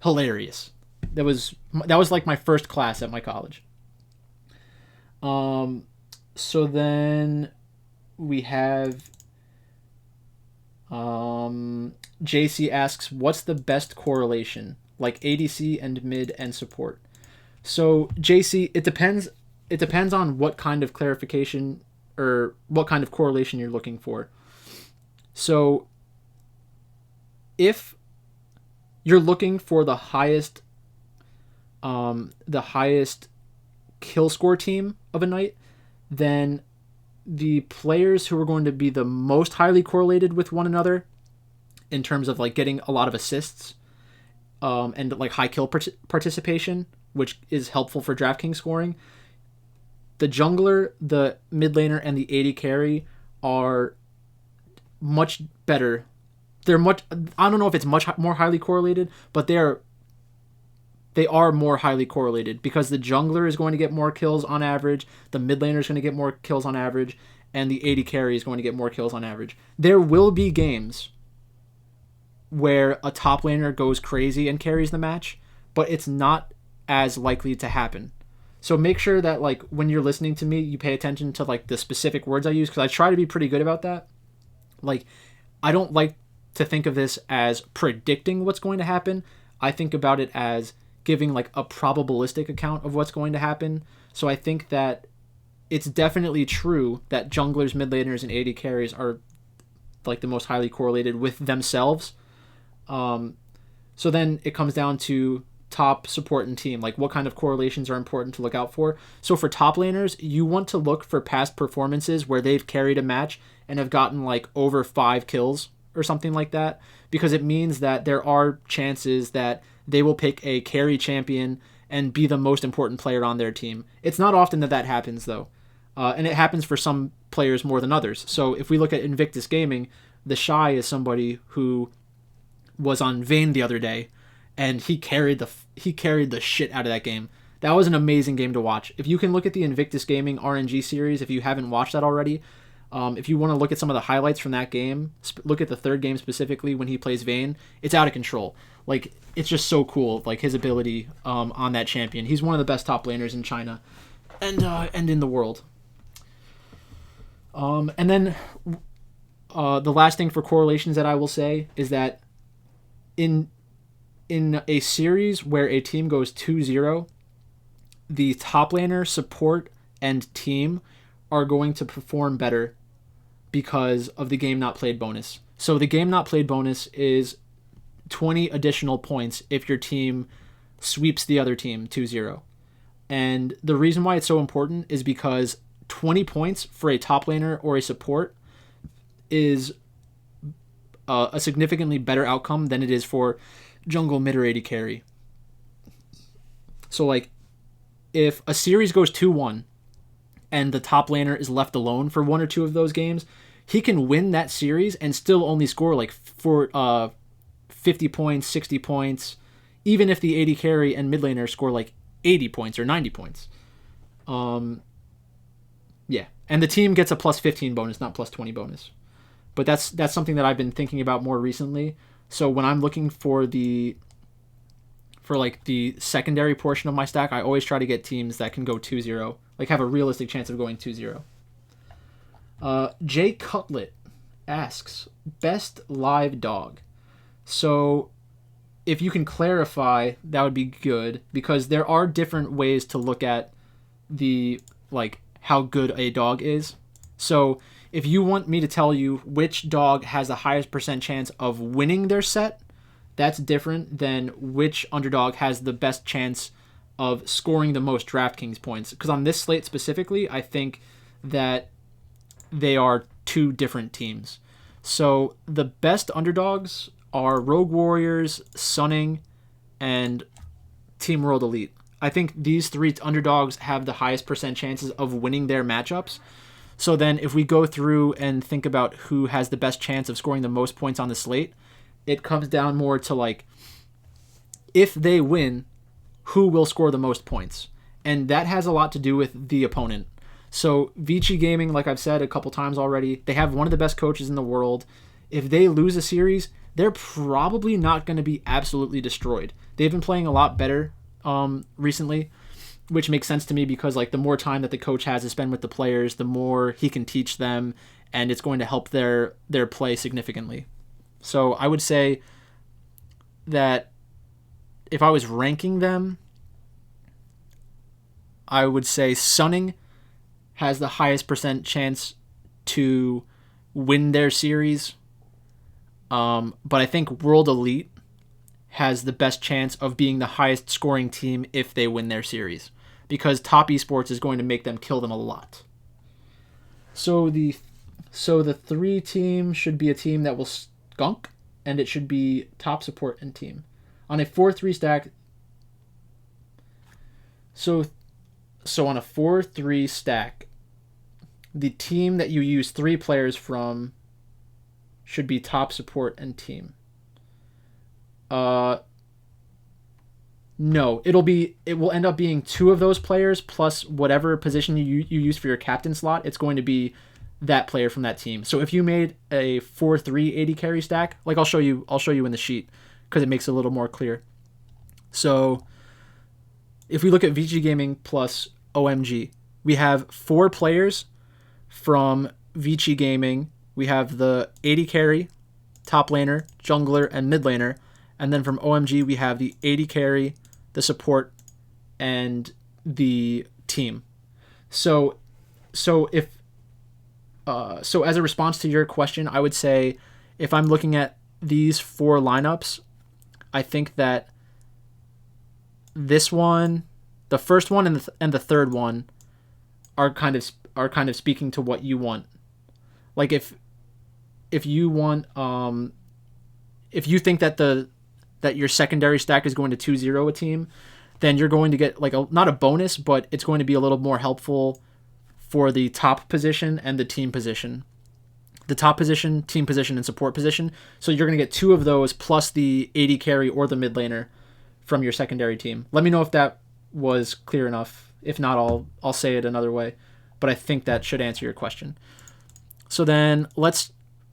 hilarious. That was my first class at my college. So then we have JC asks, what's the best correlation? Like ADC and mid and support. So JC, it depends. It depends on what kind of clarification or what kind of correlation you're looking for. So if you're looking for the highest kill score team of a night, then the players who are going to be the most highly correlated with one another in terms of like getting a lot of assists and like high kill participation, which is helpful for DraftKings scoring. The jungler, the mid laner, and the AD carry are much better. They're much. I don't know if it's much more highly correlated, but they are more highly correlated because the jungler is going to get more kills on average, the mid laner is going to get more kills on average, and the AD carry is going to get more kills on average. There will be games where a top laner goes crazy and carries the match, but it's not as likely to happen. So make sure that like when you're listening to me, you pay attention to like the specific words I use, because I try to be pretty good about that. Like, I don't like to think of this as predicting what's going to happen. I think about it as giving like a probabilistic account of what's going to happen. So I think that it's definitely true that junglers, mid laners, and AD carries are like the most highly correlated with themselves. So then it comes down to top, support, and team. Like, what kind of correlations are important to look out for? So for top laners, you want to look for past performances where they've carried a match and have gotten like over 5 kills or something like that, because it means that there are chances that they will pick a carry champion and be the most important player on their team. It's not often that happens though, and it happens for some players more than others. So if we look at Invictus Gaming, the Shy is somebody who was on Vayne the other day, and he carried the shit out of that game. That was an amazing game to watch. If you can look at the Invictus Gaming RNG series, if you haven't watched that already, if you want to look at some of the highlights from that game, look at the third game specifically when he plays Vayne. It's out of control. Like, it's just so cool. Like, his ability on that champion. He's one of the best top laners in China, and in the world. And then the last thing for correlations that I will say is that in a series where a team goes 2-0, the top laner, support, and team are going to perform better because of the game not played bonus. So the game not played bonus is 20 additional points if your team sweeps the other team 2-0. And the reason why it's so important is because 20 points for a top laner or a support is a significantly better outcome than it is for jungle, mid, or AD carry. So like, if a series goes 2-1 and the top laner is left alone for one or two of those games, he can win that series and still only score like 50 points, 60 points, even if the AD carry and mid laner score like 80 points or 90 points. Yeah, and the team gets a plus 15 bonus, not plus 20 bonus. But that's something that I've been thinking about more recently. So when I'm looking for the secondary portion of my stack, I always try to get teams that can go 2-0, like have a realistic chance of going 2-0. Jay Cutlet asks, best live dog. So if you can clarify, that would be good, because there are different ways to look at the like how good a dog is. So if you want me to tell you which dog has the highest percent chance of winning their set, that's different than which underdog has the best chance of scoring the most DraftKings points. Because on this slate specifically, I think that they are two different teams. So the best underdogs are Rogue Warriors, Sunning, and Team World Elite. I think these three underdogs have the highest percent chances of winning their matchups. So then if we go through and think about who has the best chance of scoring the most points on the slate, it comes down more to like, if they win, who will score the most points? And that has a lot to do with the opponent. So Vici Gaming, like I've said a couple times already, they have one of the best coaches in the world. If they lose a series, they're probably not going to be absolutely destroyed. They've been playing a lot better recently. which makes sense to me because like the more time that the coach has to spend with the players, the more he can teach them, and it's going to help their play significantly. So I would say that if I was ranking them, I would say Sunning has the highest percent chance to win their series. But I think World Elite has the best chance of being the highest scoring team if they win their series, because Top Esports is going to make them kill them a lot. So the 3 team should be a team that will skunk, and it should be Top Support and Team. On a 4-3 stack, so on a 4-3 stack, the team that you use 3 players from should be Top Support and Team. No, it will end up being 2 of those players plus whatever position you use for your captain slot. It's going to be that player from that team. So if you made a 4-3 AD carry stack, like I'll show you in the sheet because it makes it a little more clear. So if we look at Vici Gaming plus OMG, we have 4 players from Vici Gaming. We have the AD carry, top laner, jungler, and mid laner. And then from OMG, we have the AD carry, the support, and the team. So as a response to your question, I would say if I'm looking at these 4 lineups, I think that this one, the first one, and the third one are kind of speaking to what you want. Like if you want, if you think that your secondary stack is going to 2-0 a team, then you're going to get like not a bonus, but it's going to be a little more helpful for the top position and the team position. The top position, team position, and support position. So you're going to get 2 of those plus the AD carry or the mid laner from your secondary team. Let me know if that was clear enough. If not, I'll say it another way. But I think that should answer your question. So then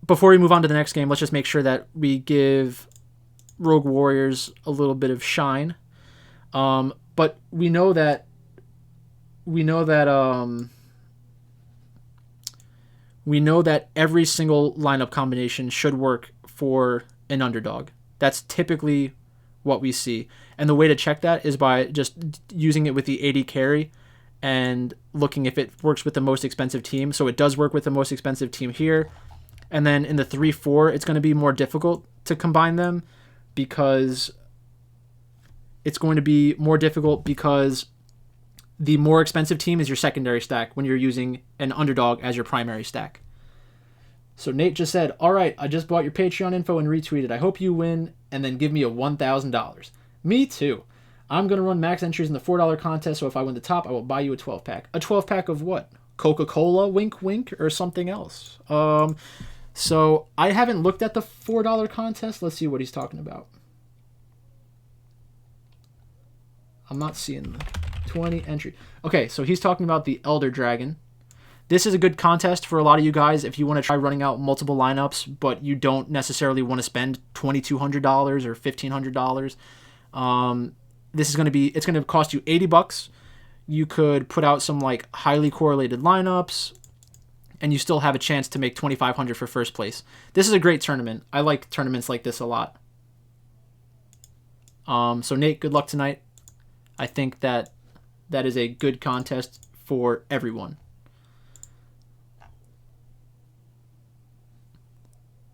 before we move on to the next game, let's just make sure that we give Rogue Warriors a little bit of shine. But we know that every single lineup combination should work for an underdog. That's typically what we see. And the way to check that is by just using it with the AD carry and looking if it works with the most expensive team. So it does work with the most expensive team here. And then in the 3-4, it's going to be more difficult to combine them because the more expensive team is your secondary stack when you're using an underdog as your primary stack. So Nate just said, all right, I just bought your Patreon info and retweeted. I hope you win and then give me a $1,000. Me too. I'm going to run max entries in the $4 contest, so if I win the top, I will buy you a 12-pack. A 12-pack of what? Coca-Cola, wink, wink, or something else? So I haven't looked at the $4 contest. Let's see what he's talking about. I'm not seeing the 20 entry. Okay, so he's talking about the Elder Dragon. This is a good contest for a lot of you guys if you want to try running out multiple lineups, but you don't necessarily want to spend $2,200 or $1,500. It's going to cost you $80. You could put out some like highly correlated lineups, and you still have a chance to make $2,500 for first place. This is a great tournament. I like tournaments like this a lot. So Nate, good luck tonight. I think that is a good contest for everyone.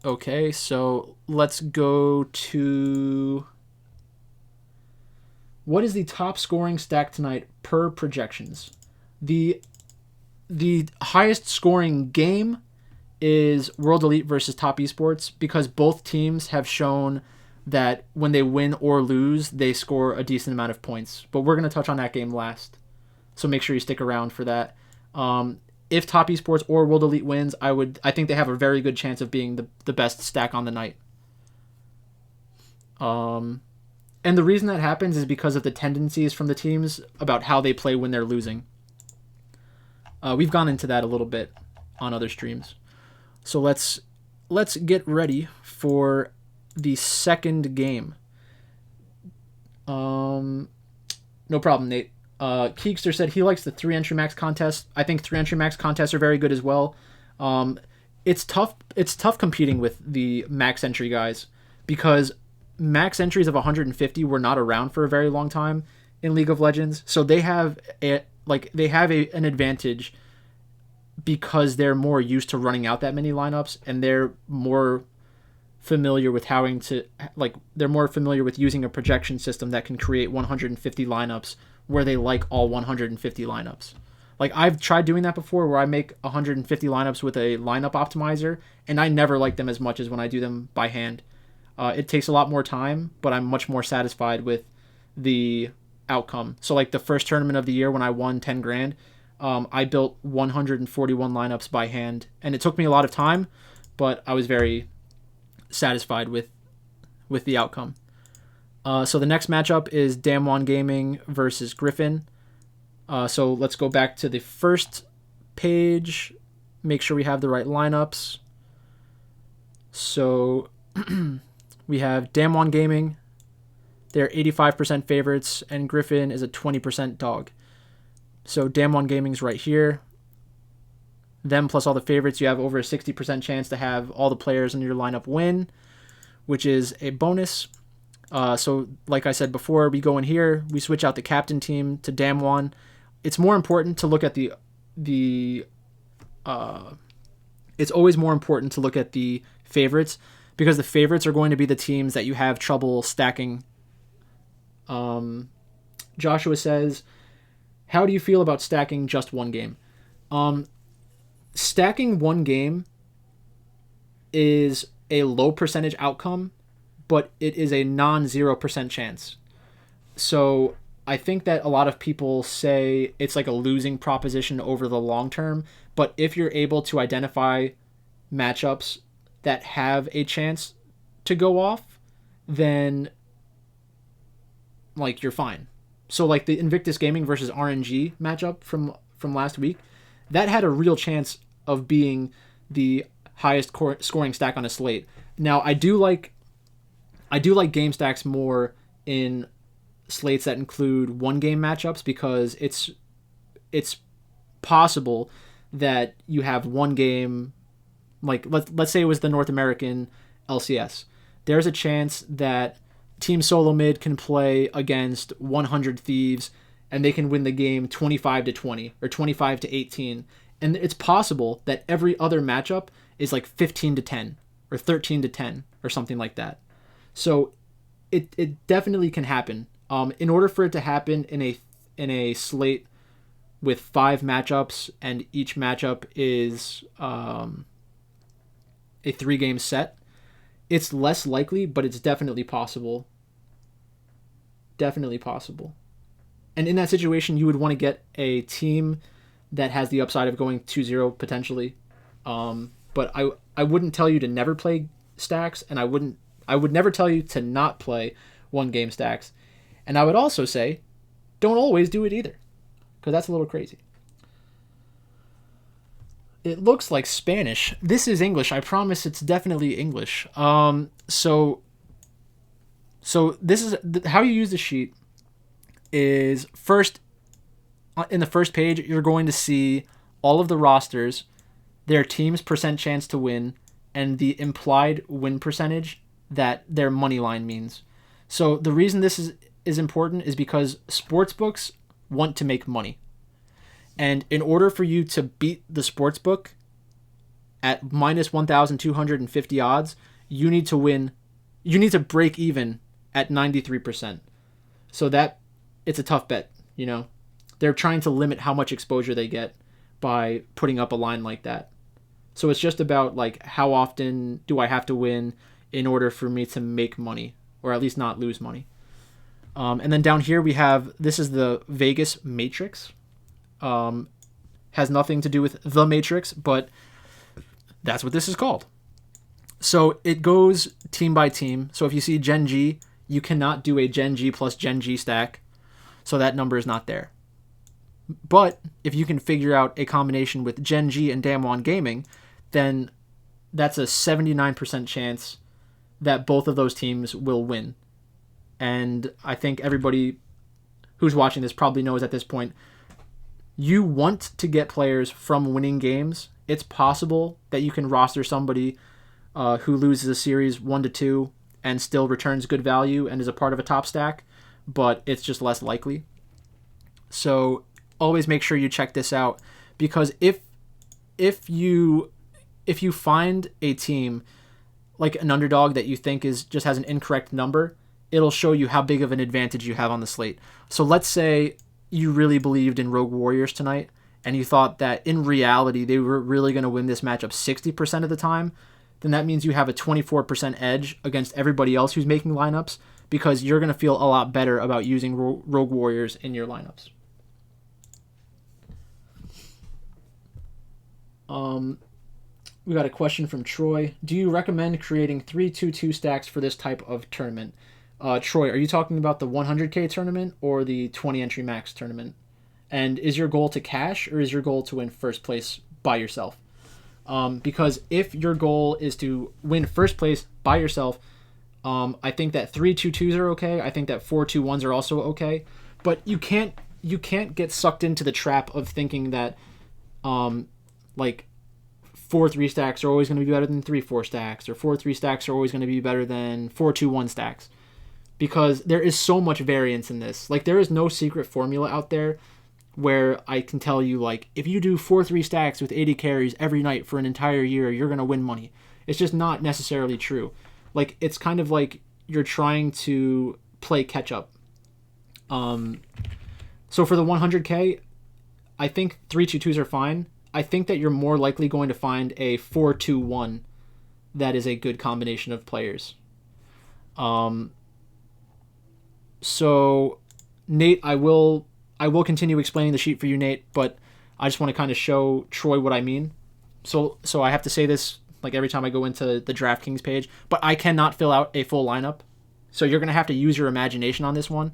Okay, so let's go to what is the top scoring stack tonight per projections. The highest scoring game is World Elite versus Top Esports because both teams have shown that when they win or lose, they score a decent amount of points. But we're going to touch on that game last, so make sure you stick around for that. If Top Esports or World Elite wins, I think they have a very good chance of being the best stack on the night. And the reason that happens is because of the tendencies from the teams about how they play when they're losing. We've gone into that a little bit on other streams. So let's get ready for the second game. No problem, Nate. Keekster said he likes the 3-entry max contests. I think 3-entry max contests are very good as well. It's tough. It's tough competing with the max entry guys because max entries of 150 were not around for a very long time in League of Legends. So they have an advantage because they're more used to running out that many lineups, and they're more familiar with they're more familiar with using a projection system that can create 150 lineups where they like all 150 lineups. Like, I've tried doing that before where I make 150 lineups with a lineup optimizer, and I never like them as much as when I do them by hand. It takes a lot more time, but I'm much more satisfied with the outcome. So like the first tournament of the year when I won 10 grand, I built 141 lineups by hand, and it took me a lot of time, but I was very satisfied with the outcome. So the next matchup is Damwon Gaming versus Griffin. So let's go back to the first page, make sure we have the right lineups. So we have Damwon Gaming. They're 85% favorites, and Griffin is a 20% dog. So Damwon Gaming's right here. Them plus all the favorites, you have over a 60% chance to have all the players in your lineup win, which is a bonus. So like I said before, we go in here, we switch out the captain team to Damwon. It's more important to look at it's always more important to look at the favorites, because the favorites are going to be the teams that you have trouble stacking. Joshua says, how do you feel about stacking just one game? Stacking one game is a low percentage outcome, but it is a non-0% chance. So I think that a lot of people say it's like a losing proposition over the long term, but if you're able to identify matchups that have a chance to go off, then like you're fine. So like the Invictus Gaming versus RNG matchup from last week, that had a real chance of being the highest scoring stack on a slate. Now I do like game stacks more in slates that include one game matchups, because it's possible that you have one game, like let's say it was the North American LCS. There's a chance that Team Solo Mid can play against 100 Thieves and they can win the game 25-20 or 25-18. And it's possible that every other matchup is like 15-10 or 13-10 or something like that. So it definitely can happen. In order for it to happen in a slate with 5 matchups and each matchup is a 3-game set, it's less likely, but it's definitely possible. Definitely possible. And in that situation, you would want to get a team that has the upside of going 2-0 potentially. But I wouldn't tell you to never play stacks, and I would never tell you to not play one game stacks. And I would also say, don't always do it either, because that's a little crazy. It looks like Spanish. This is English. I promise it's definitely English. So this is how you use the sheet. Is first in the first page, you're going to see all of the rosters, their team's percent chance to win, and the implied win percentage that their money line means. So the reason this is important is because sportsbooks want to make money. And in order for you to beat the sportsbook at minus 1,250 odds, you need to break even at 93%. So that it's a tough bet, you know. They're trying to limit how much exposure they get by putting up a line like that. So it's just about like how often do I have to win in order for me to make money, or at least not lose money. And then down here we have, this is the Vegas Matrix. Has nothing to do with the Matrix, but that's what this is called. So it goes team by team. So if you see Gen.G, you cannot do a Gen.G plus Gen.G stack. So that number is not there. But if you can figure out a combination with Gen.G and Damwon Gaming, then that's a 79% chance that both of those teams will win. And I think everybody who's watching this probably knows at this point, you want to get players from winning games. It's possible that you can roster somebody who loses a series 1-2 and still returns good value and is a part of a top stack, but it's just less likely. So always make sure you check this out, because if you find a team like an underdog that you think just has an incorrect number, it'll show you how big of an advantage you have on the slate. So let's say you really believed in Rogue Warriors tonight, and you thought that in reality they were really going to win this matchup 60% of the time, then that means you have a 24% edge against everybody else who's making lineups, because you're going to feel a lot better about using Rogue Warriors in your lineups. We got a question from Troy. Do you recommend creating 3-2-2 stacks for this type of tournament? Troy, are you talking about the 100K tournament or the 20 entry max tournament? And is your goal to cash, or is your goal to win first place by yourself? Because if your goal is to win first place by yourself, I think that 3-2-2s are okay. I think that 4-2-1s are also okay. But you can't get sucked into the trap of thinking that like 4-3 stacks are always going to be better than 3-4 stacks, or 4-3 stacks are always going to be better than 4-2-1 stacks, because there is so much variance in this. Like, there is no secret formula out there where I can tell you, like, if you do 4-3 stacks with 80 carries every night for an entire year, you're going to win money. It's just not necessarily true. Like, it's kind of like you're trying to play catch up. So for the 100K, I think 3-2-2s are fine. I think that you're more likely going to find a 4-2-1 that is a good combination of players. So Nate, I will continue explaining the sheet for you, Nate, but I just want to kind of show Troy what I mean. So I have to say this like every time I go into the Draftkings page, but I cannot fill out a full lineup. So you're going to have to use your imagination on this one.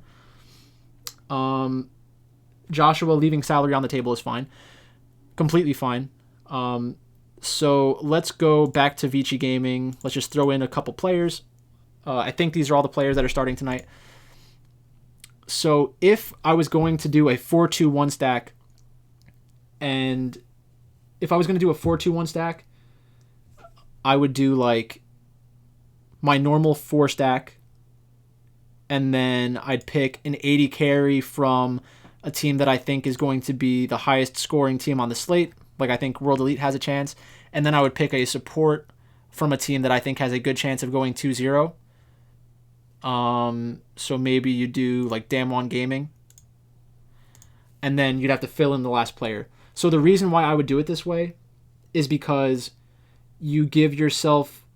Joshua leaving salary on the table is fine. Completely fine. So let's go back to Vici Gaming. Let's just throw in a couple players. I think these are all the players that are starting tonight. So if I was going to do a 4-2-1 stack, and if I was going to do a 4-2-1 stack, I would do like my normal 4 stack, and then I'd pick an 80 carry from a team that I think is going to be the highest scoring team on the slate. Like, I think World Elite has a chance. And then I would pick a support from a team that I think has a good chance of going 2-0. So maybe you do like Damwon Gaming. And then you'd have to fill in the last player. So the reason why I would do it this way is because you give yourself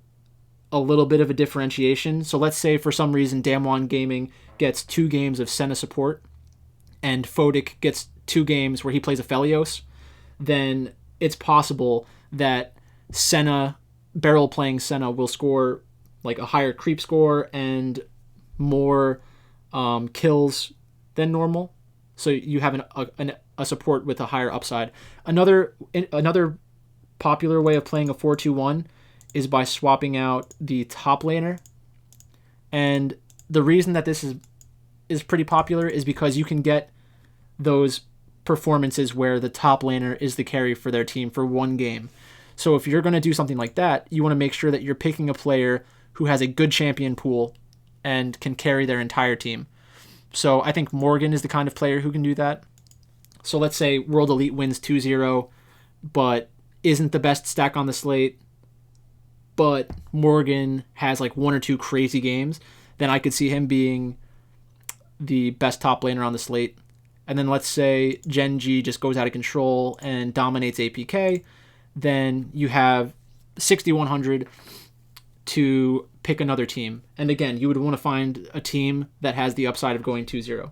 a little bit of a differentiation. So let's say for some reason Damwon Gaming gets 2 games of Senna support, and Fodic gets 2 games where he plays a Felios, then it's possible that Senna, barrel playing Senna, will score like a higher creep score and more kills than normal. So you have a support with a higher upside. Another popular way of playing a 4-2-1 is by swapping out the top laner. And the reason that this is pretty popular is because you can get those performances where the top laner is the carry for their team for 1 game. So if you're going to do something like that, you want to make sure that you're picking a player who has a good champion pool and can carry their entire team. So I think Morgan is the kind of player who can do that. So let's say World Elite wins 2-0, but isn't the best stack on the slate, but Morgan has like 1 or 2 crazy games, then I could see him being the best top laner on the slate. And then let's say Gen.G just goes out of control and dominates APK, then you have 6,100 to pick another team. And again, you would want to find a team that has the upside of going 2-0.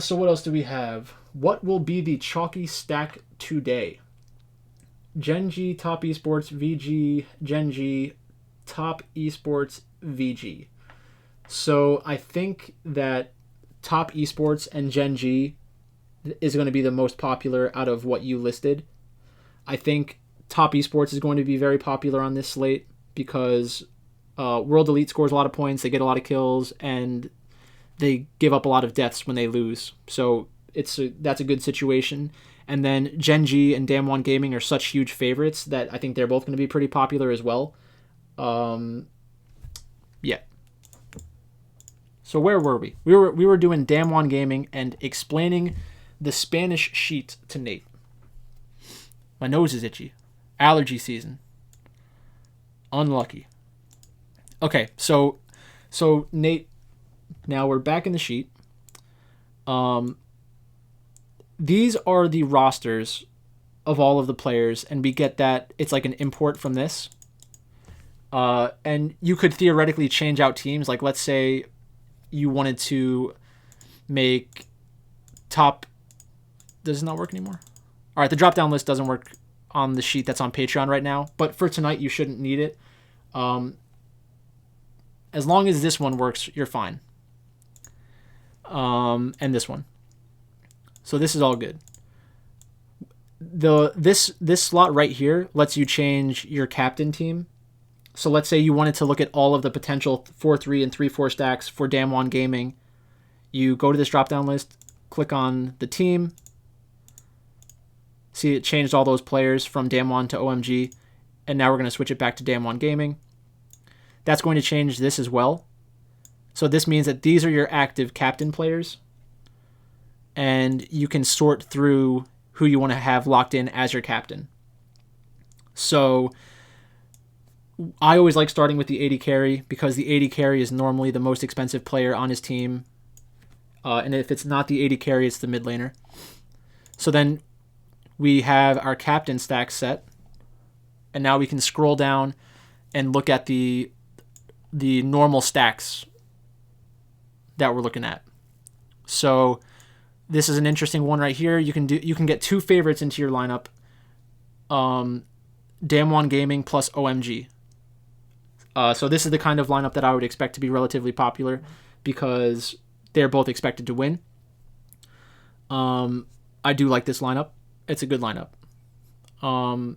So what else do we have? What will be the chalky stack today? Gen.G, top esports, VG, Gen.G, top esports, VG. So I think that top esports and Gen.G is going to be the most popular out of what you listed. I think top esports is going to be very popular on this slate because World Elite scores a lot of points, they get a lot of kills, and they give up a lot of deaths when they lose. So that's a good situation. And then Gen.G and Damwon Gaming are such huge favorites that I think they're both going to be pretty popular as well. Yeah. So where were we? We were doing Damwon Gaming and explaining the Spanish sheet to Nate. My nose is itchy. Allergy season. Unlucky. Okay, so Nate, now we're back in the sheet. These are the rosters of all of the players, and we get that it's like an import from this. And you could theoretically change out teams. Like, let's say you wanted to make top... Does it not work anymore? All right, the drop-down list doesn't work on the sheet that's on Patreon right now, but for tonight, you shouldn't need it. As long as this one works, you're fine. And this one. So this is all good. This slot right here lets you change your captain team. So let's say you wanted to look at all of the potential 4-3 and 3-4 stacks for Damwon Gaming. You go to this drop-down list, click on the team. See, it changed all those players from Damwon to OMG. And now we're going to switch it back to Damwon Gaming. That's going to change this as well. So this means that these are your active captain players. And you can sort through who you want to have locked in as your captain. So I always like starting with the AD carry because the AD carry is normally the most expensive player on his team. And if it's not the AD carry, it's the mid laner. So then we have our captain stack set. And now we can scroll down and look at the normal stacks that we're looking at. So this is an interesting one right here. You can get two favorites into your lineup. Damwon Gaming plus OMG. So this is the kind of lineup that I would expect to be relatively popular because they're both expected to win. I do like this lineup. It's a good lineup. And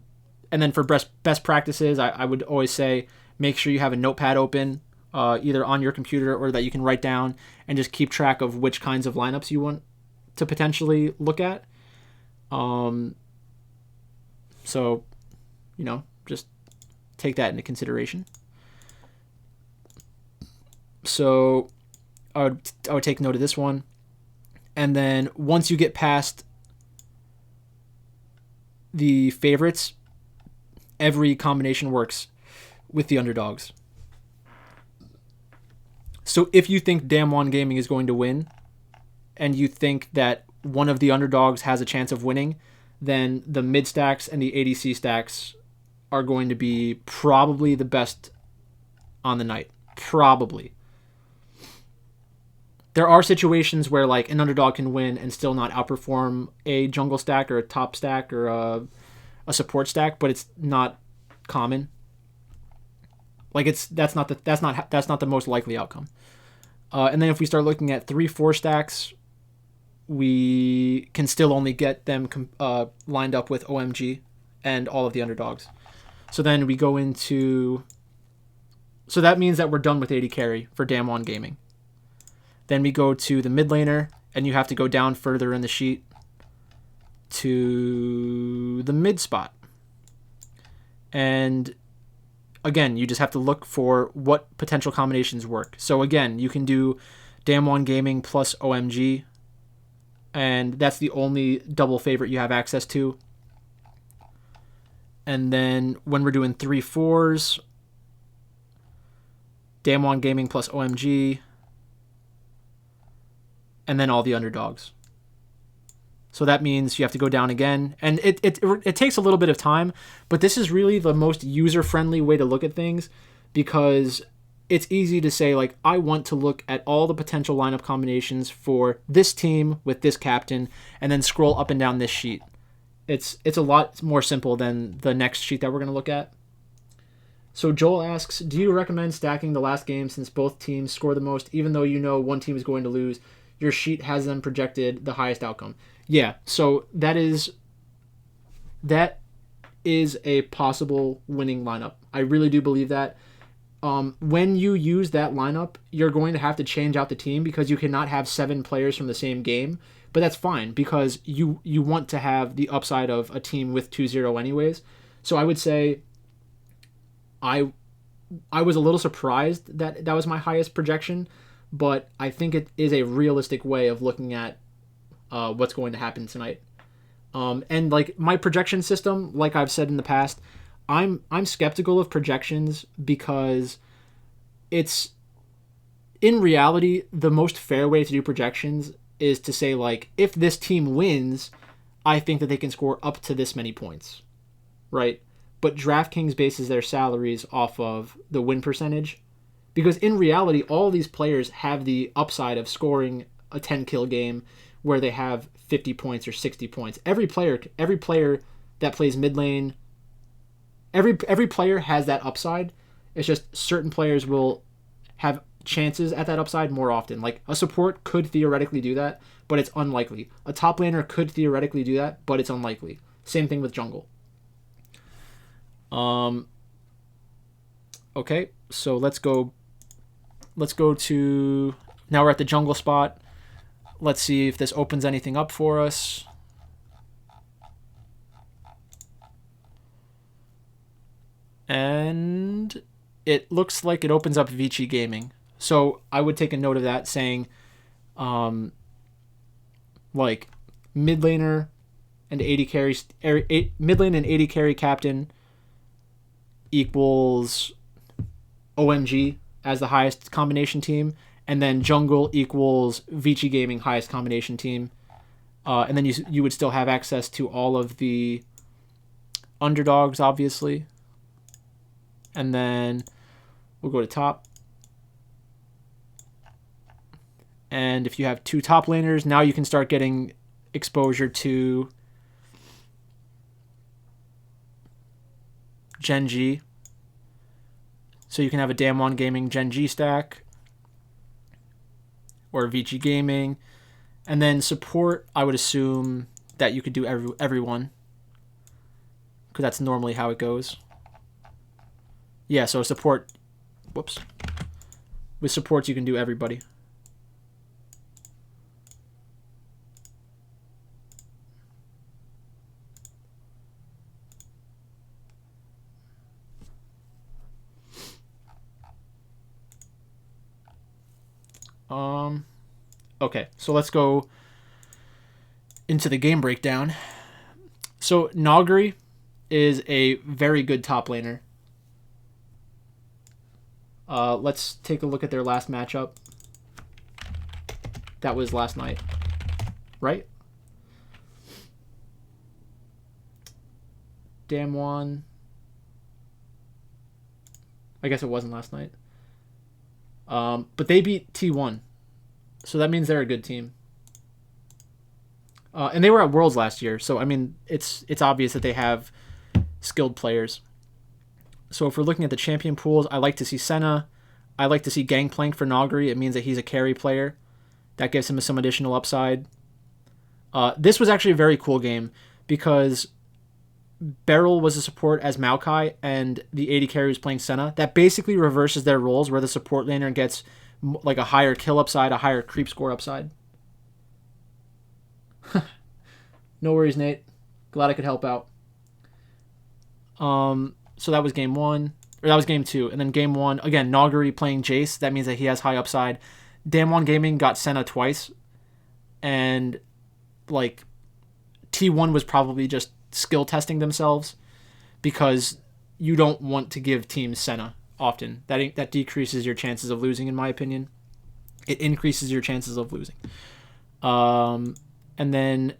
then for best practices, I would always say make sure you have a notepad open, either on your computer or that you can write down and just keep track of which kinds of lineups you want to potentially look at. So, just take that into consideration. So I would take note of this one. And then once you get past the favorites, every combination works with the underdogs. So if you think Damwon Gaming is going to win and you think that one of the underdogs has a chance of winning, then the mid stacks and the ADC stacks are going to be probably the best on the night. Probably. There are situations where like an underdog can win and still not outperform a jungle stack or a top stack or a support stack, but it's not common. Like that's not the most likely outcome. And then if we start looking at 3-4 stacks, we can still only get them lined up with OMG and all of the underdogs. So then we go into... So that means that we're done with AD carry for Damwon Gaming. Then we go to the mid laner, and you have to go down further in the sheet to the mid spot. And again, you just have to look for what potential combinations work. So again, you can do Damwon Gaming plus OMG, and that's the only double favorite you have access to. And then when we're doing 3-4s, Damwon Gaming plus OMG, and then all the underdogs. So that means you have to go down again. And it takes a little bit of time, but this is really the most user-friendly way to look at things because it's easy to say, like, I want to look at all the potential lineup combinations for this team with this captain and then scroll up and down this sheet. It's a lot more simple than the next sheet that we're going to look at. So Joel asks, do you recommend stacking the last game since both teams score the most, even though you know one team is going to lose? Your sheet has them projected the highest outcome. Yeah, so that is a possible winning lineup. I really do believe that. when you use that lineup, you're going to have to change out the team because you cannot have 7 players from the same game. But that's fine because you want to have the upside of a team with 2-0 anyways. So I would say I was a little surprised that that was my highest projection, but I think it is a realistic way of looking at what's going to happen tonight. And like my projection system, like I've said in the past, I'm skeptical of projections because it's in reality the most fair way to do projections is to say like if this team wins, I think that they can score up to this many points, right? But Draftkings bases their salaries off of the win percentage because in reality all these players have the upside of scoring a 10-kill game where they have 50 points or 60 points. Every player that plays mid lane, every player has that upside. It's just certain players will have chances at that upside more often. Like a support could theoretically do that, but it's unlikely. A top laner could theoretically do that, but it's unlikely. Same thing with jungle. Okay, so let's go to now we're at the jungle spot. Let's see if this opens anything up for us. And it looks like it opens up Vici Gaming. So I would take a note of that saying like mid laner and 80 carry mid lane and 80 carry captain equals OMG as the highest combination team, and then jungle equals Vici Gaming highest combination team, and then you would still have access to all of the underdogs obviously, and then we'll go to top. And if you have 2 top laners, now you can start getting exposure to Gen.G. So you can have a Damwon Gaming Gen.G stack or Vici Gaming. And then support, I would assume that you could do everyone because that's normally how it goes. Yeah, so support, whoops. With supports, you can do everybody. Okay, so let's go into the game breakdown. So Nogri is a very good top laner. Let's take a look at their last matchup. That was last night, right? Damwon. I guess it wasn't last night. But they beat T1. So that means they're a good team. And they were at Worlds last year. So, I mean, it's obvious that they have skilled players. So if we're looking at the champion pools, I like to see Senna. I like to see Gangplank for Nogri. It means that he's a carry player. That gives him some additional upside. This was actually a very cool game because Beryl was a support as Maokai and the 80 carry was playing Senna. That basically reverses their roles where the support laner gets like a higher kill upside, a higher creep score upside. No worries, Nate. Glad I could help out. So that was game 1. Or that was game 2. And then game 1, again, Nogri playing Jace. That means that he has high upside. Damwon Gaming got Senna twice. And like T1 was probably just skill testing themselves because you don't want to give teams Senna often. That decreases your chances of losing, in my opinion. It increases your chances of losing. And then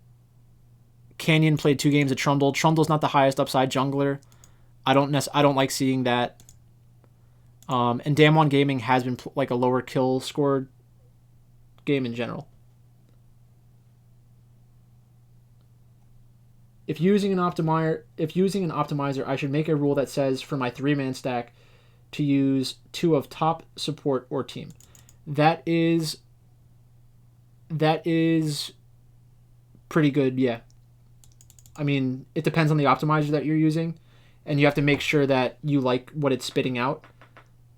Canyon played 2 games of Trundle. Trundle's not the highest upside jungler. I don't like seeing that. And Damwon Gaming has been like a lower kill score game in general. If using an optimizer, I should make a rule that says for my 3-man stack to use 2 of top, support, or team. That is pretty good, yeah. I mean, it depends on the optimizer that you're using, and you have to make sure that you like what it's spitting out.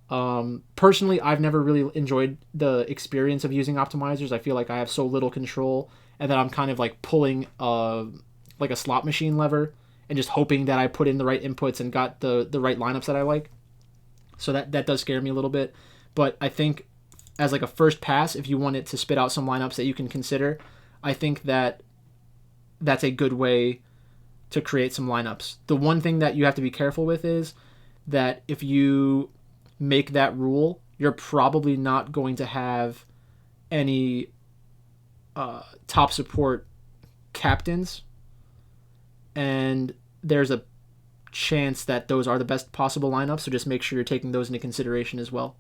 Personally, I've never really enjoyed the experience of using optimizers. I feel like I have so little control, and that I'm kind of like pulling like a slot machine lever and just hoping that I put in the right inputs and got the right lineups that I like. So that does scare me a little bit. But I think as like a first pass, if you wanted to spit out some lineups that you can consider, I think that that's a good way to create some lineups. The one thing that you have to be careful with is that if you make that rule, you're probably not going to have any top support captains, and there's a chance that those are the best possible lineups, so just make sure you're taking those into consideration as well.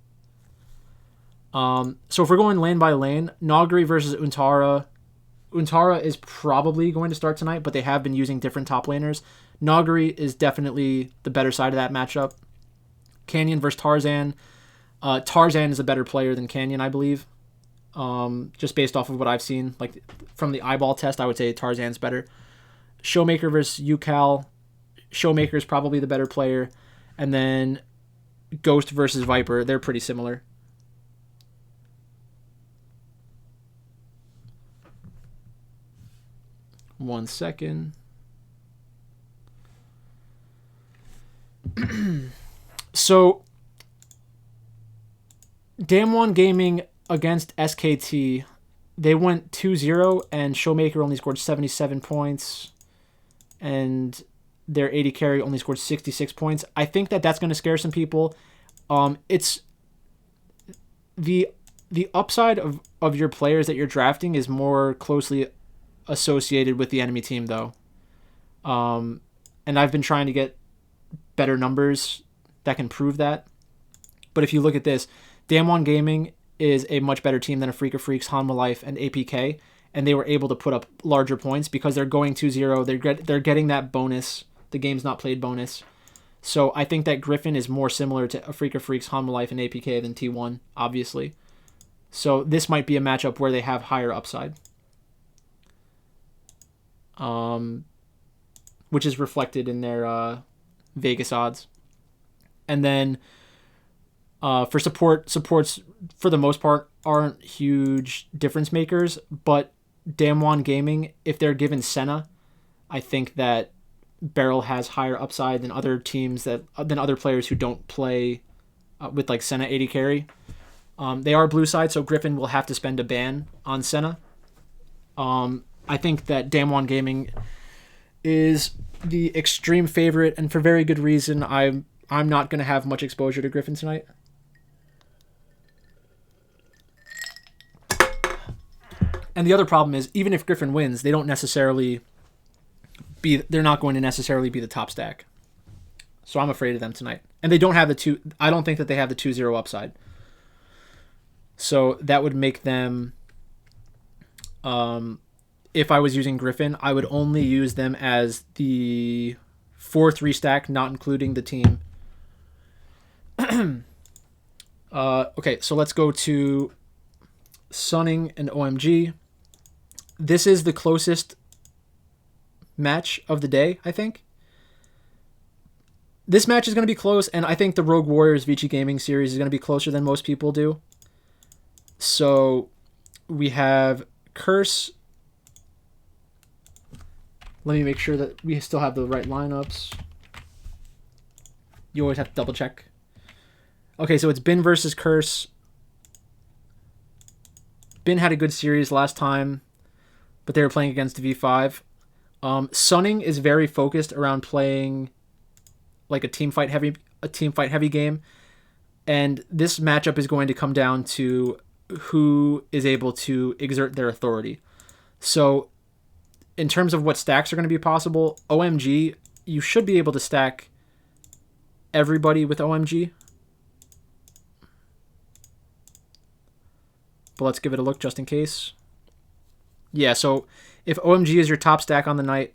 So if we're going lane by lane, Nagri versus Untara. Untara is probably going to start tonight, but they have been using different top laners. Nagri is definitely the better side of that matchup. Canyon versus Tarzan. Tarzan is a better player than Canyon, I believe. Just based off of what I've seen, like from the eyeball test, I would say Tarzan's better. Showmaker versus Ucal. Showmaker is probably the better player. And then Ghost versus Viper. They're pretty similar. One second. So, Damwon Gaming against SKT, they went 2-0, and Showmaker only scored 77 points, and their AD carry only scored 66 points. I think that that's going to scare some people. It's the upside of your players that you're drafting is more closely associated with the enemy team, though. And I've been trying to get better numbers that can prove that. But if you look at this, Damwon Gaming is a much better team than a Freak of Freaks, Hanwha Life, and APK, and they were able to put up larger points because they're going 2-0. They're getting that bonus, the game's not played bonus. So I think that Griffin is more similar to a Freak of Freaks, Hanwha Life, and APK than T1, obviously. So this might be a matchup where they have higher upside. Which is reflected in their Vegas odds. And then for supports for the most part aren't huge difference makers, but Damwon Gaming, if they're given Senna, I think that Beryl has higher upside than other teams than other players who don't play with like Senna AD carry. They are blue side, so Griffin will have to spend a ban on Senna. I think that Damwon Gaming is the extreme favorite, and for very good reason. I'm not going to have much exposure to Griffin tonight. And the other problem is, even if Griffin wins, they're not going to necessarily be the top stack. So I'm afraid of them tonight. And they don't have I don't think that they have the 2-0 upside. So that would make them, if I was using Griffin, I would only use them as the 4-3 stack, not including the team. Okay, so let's go to Sunning and OMG. This is the closest match of the day, I think. This match is going to be close, and I think the Rogue Warriors Vici Gaming series is going to be closer than most people do. So we have Curse. Let me make sure that we still have the right lineups. You always have to double check. Okay, so it's Bin versus Curse. Bin had a good series last time, but they were playing against V5. Sunning is very focused around playing like a team fight heavy game, and this matchup is going to come down to who is able to exert their authority. So in terms of what stacks are going to be possible, OMG, you should be able to stack everybody with OMG. But let's give it a look just in case. Yeah, so if OMG is your top stack on the night,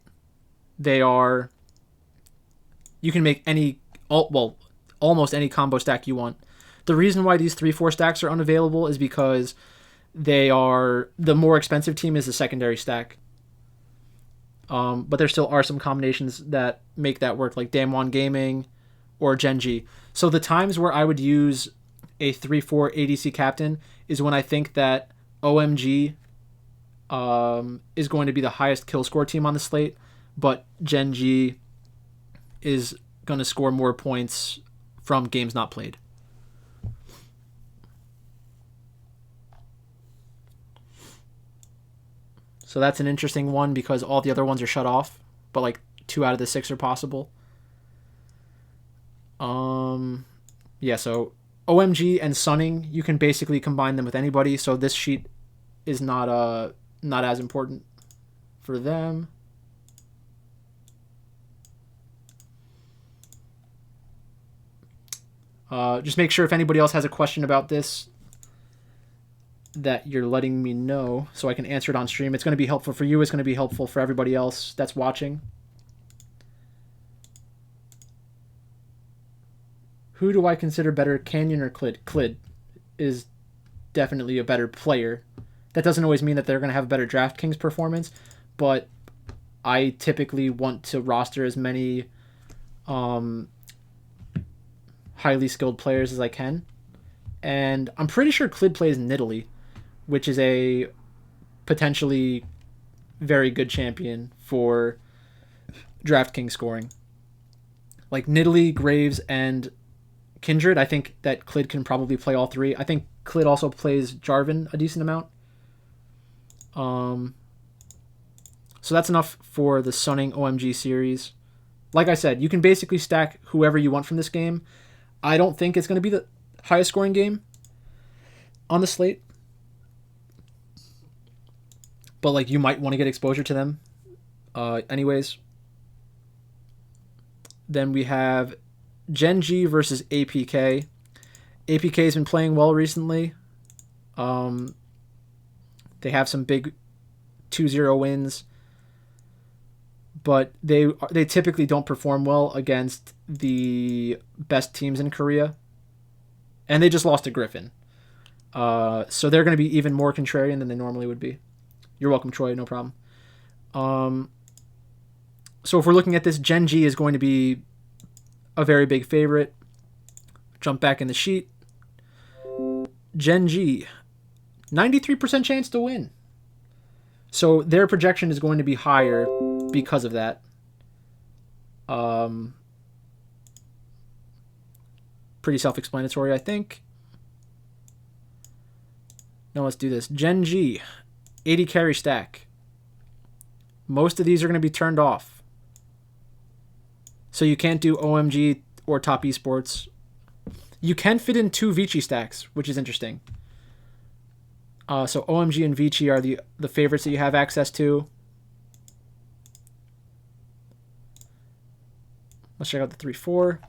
you can make almost any combo stack you want. The reason why these 3-4 stacks are unavailable is because the more expensive team is the secondary stack. But there still are some combinations that make that work, like Damwon Gaming or Gen.G. So the times where I would use a 3/4 ADC captain is when I think that OMG is going to be the highest kill score team on the slate, but Gen.G is going to score more points from games not played. So that's an interesting one because all the other ones are shut off, but like 2 out of the 6 are possible. Yeah, so OMG and Sunning, you can basically combine them with anybody, so this sheet is not as important for them. Just make sure if anybody else has a question about this that you're letting me know so I can answer it on stream. It's going to be helpful for you. It's going to be helpful for everybody else that's watching. Who do I consider better, Canyon or Clid? Clid is definitely a better player. That doesn't always mean that they're going to have a better Draftkings performance, but I typically want to roster as many highly skilled players as I can. And I'm pretty sure Clid plays Nidalee, which is a potentially very good champion for DraftKings scoring. Like Nidalee, Graves, and Kindred, I think that Clid can probably play all 3. I think Clid also plays Jarvan a decent amount. So that's enough for the Sunning OMG series. Like I said, you can basically stack whoever you want from this game. I don't think it's going to be the highest scoring game on the slate, but like you might want to get exposure to them anyways. Then we have Gen.G versus APK. APK has been playing well recently. They have some big 2-0 wins, but they typically don't perform well against the best teams in Korea. And they just lost to Griffin. So they're going to be even more contrarian than they normally would be. You're welcome, Troy. No problem. So if we're looking at this, Gen.G is going to be a very big favorite. Jump back in the sheet. Gen.G, 93% chance to win. So their projection is going to be higher because of that. Pretty self-explanatory, I think. Now let's do this. Gen.G, 80 carry stack. Most of these are going to be turned off. So you can't do OMG or top esports. You can fit in 2 Vici stacks, which is interesting. So OMG and Vici are the favorites that you have access to. Let's check out the 3-4.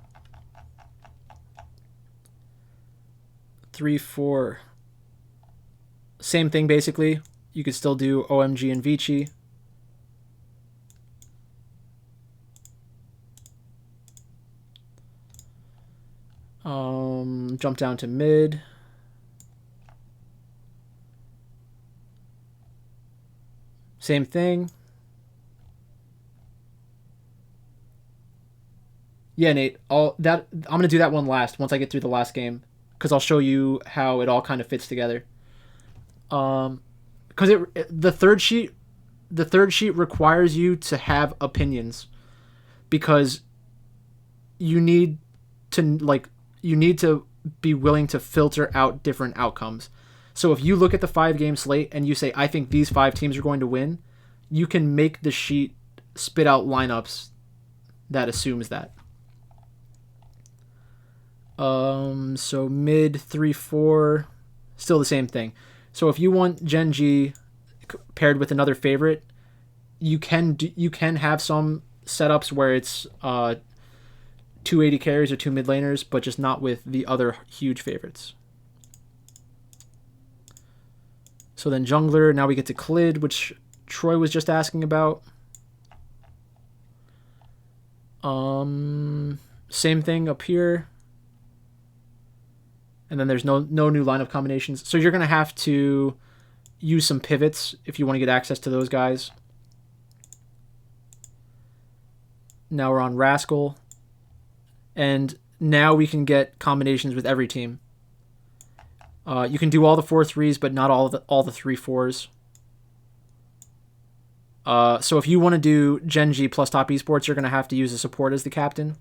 3-4. Same thing, basically. You could still do OMG and Vici. Jump down to mid. Same thing. Yeah, Nate. I'm gonna do that one last once I get through the last game, because I'll show you how it all kind of fits together. Because the third sheet requires you to have opinions, because you need to be willing to filter out different outcomes. So if you look at the 5-game slate and you say, I think these 5 teams are going to win, you can make the sheet spit out lineups that assumes that. So mid 3-4, still the same thing. So if you want Gen.G paired with another favorite, you can have some setups where it's 280 carries or 2 mid laners, but just not with the other huge favorites. So then jungler, now we get to Clid, which Troy was just asking about. Same thing up here. And then there's no new lineup combinations. So you're going to have to use some pivots if you want to get access to those guys. Now we're on Rascal. And now we can get combinations with every team. You can do all the 4-3s, but not all the 3-4s. So if you want to do Gen.G plus top esports, you're going to have to use a support as the captain,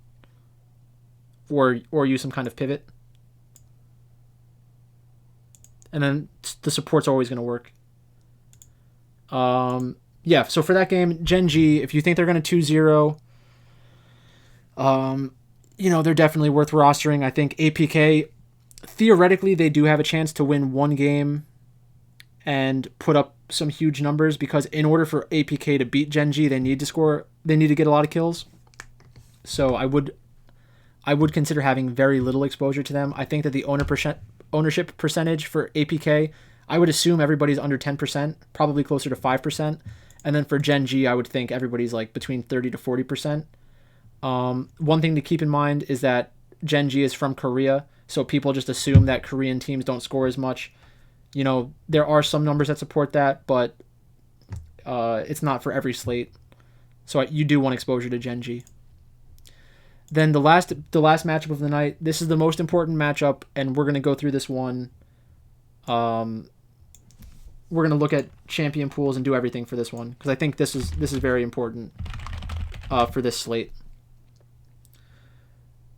or use some kind of pivot. And then the support's always going to work. Yeah, so for that game, Gen.G, if you think they're going to 2-0, they're definitely worth rostering. I think APK, theoretically, they do have a chance to win one game and put up some huge numbers, because in order for APK to beat Gen.G, they need to get a lot of kills. So I would consider having very little exposure to them. I think that the ownership percentage for APK, I would assume everybody's under 10%, probably closer to 5%. And then for Gen.G, I would think everybody's like between 30 to 40%. One thing to keep in mind is that Gen.G is from Korea, so people just assume that Korean teams don't score as much. There are some numbers that support that, but it's not for every slate. So you do want exposure to Gen.G. Then the last matchup of the night. This is the most important matchup, and we're gonna go through this one. We're gonna look at champion pools and do everything for this one, because I think this is very important for this slate.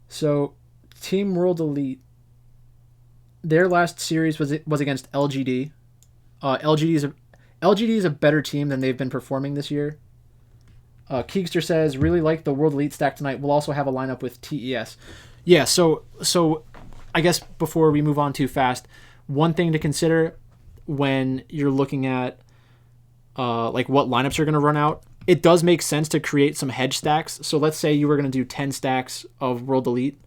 So, Team World Elite, their last series was against LGD. LGD is a better team than they've been performing this year. Keegster says, really like the World Elite stack tonight. We'll also have a lineup with TES. Yeah, so I guess before we move on too fast, one thing to consider when you're looking at like what lineups are going to run out, it does make sense to create some hedge stacks. So let's say you were going to do 10 stacks of World Elite,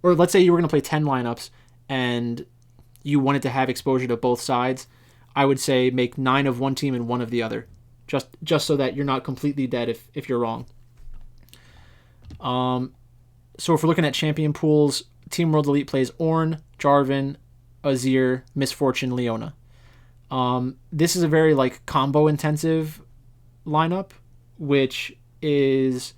or let's say you were going to play 10 lineups and you wanted to have exposure to both sides. I would say make 9 of one team and 1 of the other, just so that you're not completely dead if you're wrong. So if we're looking at champion pools, Team World Elite plays Ornn, Jarvan, Azir, Misfortune, Leona. This is a very like combo intensive lineup, which is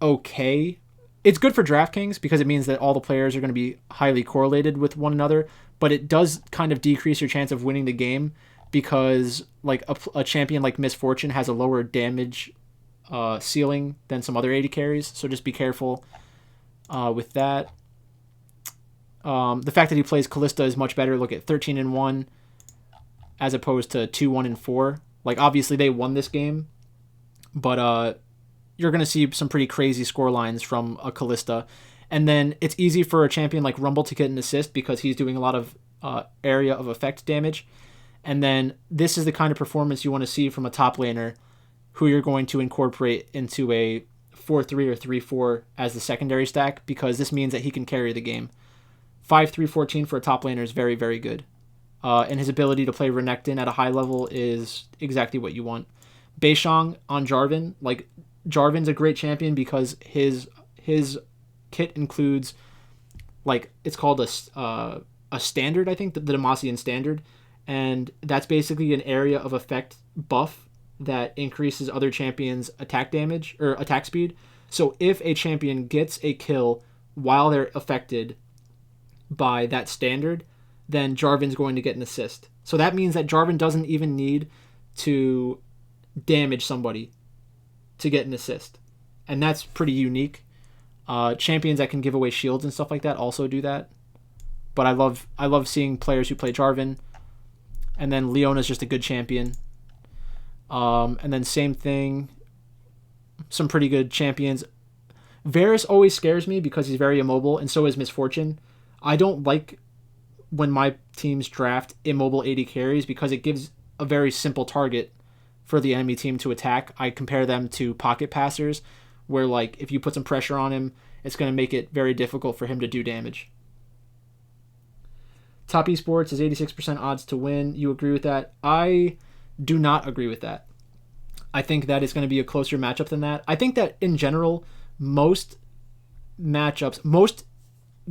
okay. It's good for Draftkings because it means that all the players are going to be highly correlated with one another, but it does kind of decrease your chance of winning the game, because like a champion like Misfortune has a lower damage ceiling than some other AD carries, so just be careful with that. The fact that he plays Kalista is much better. Look at 13-1 as opposed to 2-1-4. Like, obviously they won this game, but you're going to see some pretty crazy score lines from a Kalista. And then it's easy for a champion like Rumble to get an assist because he's doing a lot of area of effect damage. And then this is the kind of performance you want to see from a top laner who you're going to incorporate into a 4-3 or 3-4 as the secondary stack, because this means that he can carry the game. 5-3-14 for a top laner is very, very good. And his ability to play Renekton at a high level is exactly what you want. Beishang on Jarvan, like Jarvan's a great champion because his kit includes, like, it's called a standard, I think, the Demacian standard, and that's basically an area of effect buff that increases other champions' attack damage or attack speed. So if a champion gets a kill while they're affected by that standard, then Jarvan's going to get an assist. So that means that Jarvan doesn't even need to damage somebody to get an assist. And that's pretty unique. Champions that can give away shields and stuff like that also do that. But I love seeing players who play Jarvan. And then Leona's just a good champion. And then same thing, some pretty good champions. Varus always scares me because he's very immobile, and so is Misfortune. I don't like when my teams draft immobile AD carries because it gives a very simple target for the enemy team to attack. I compare them to pocket passers, where like if you put some pressure on him, it's going to make it very difficult for him to do damage. Top Esports is 86% odds to win. You agree with that? I do not agree with that. I think that it's going to be a closer matchup than that. I think that in general, most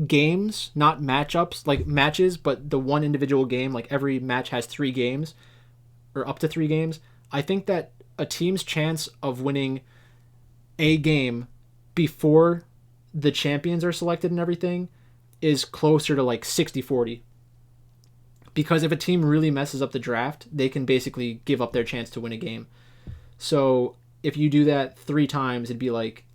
games, not matchups, like matches, but the one individual game, like every match has 3 games or up to 3 games. I think that a team's chance of winning a game before the champions are selected and everything is closer to like 60-40. Because if a team really messes up the draft, they can basically give up their chance to win a game. So if you do that 3 times, it'd be like,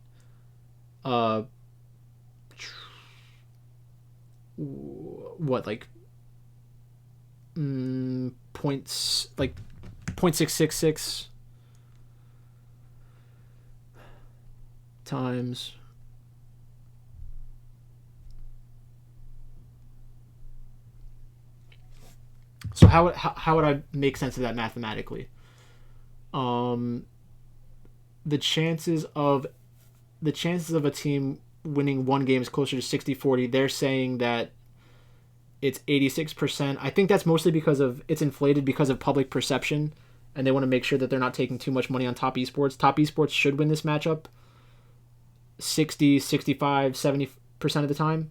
what, like, points, like 0.666 times. So how would I make sense of that mathematically? The chances of a team winning one game is closer to 60-40. They're saying that it's 86%. I think that's mostly because of it's inflated because of public perception, and they want to make sure that they're not taking too much money on Top Esports. Top Esports should win this matchup 60, 65, 70% of the time.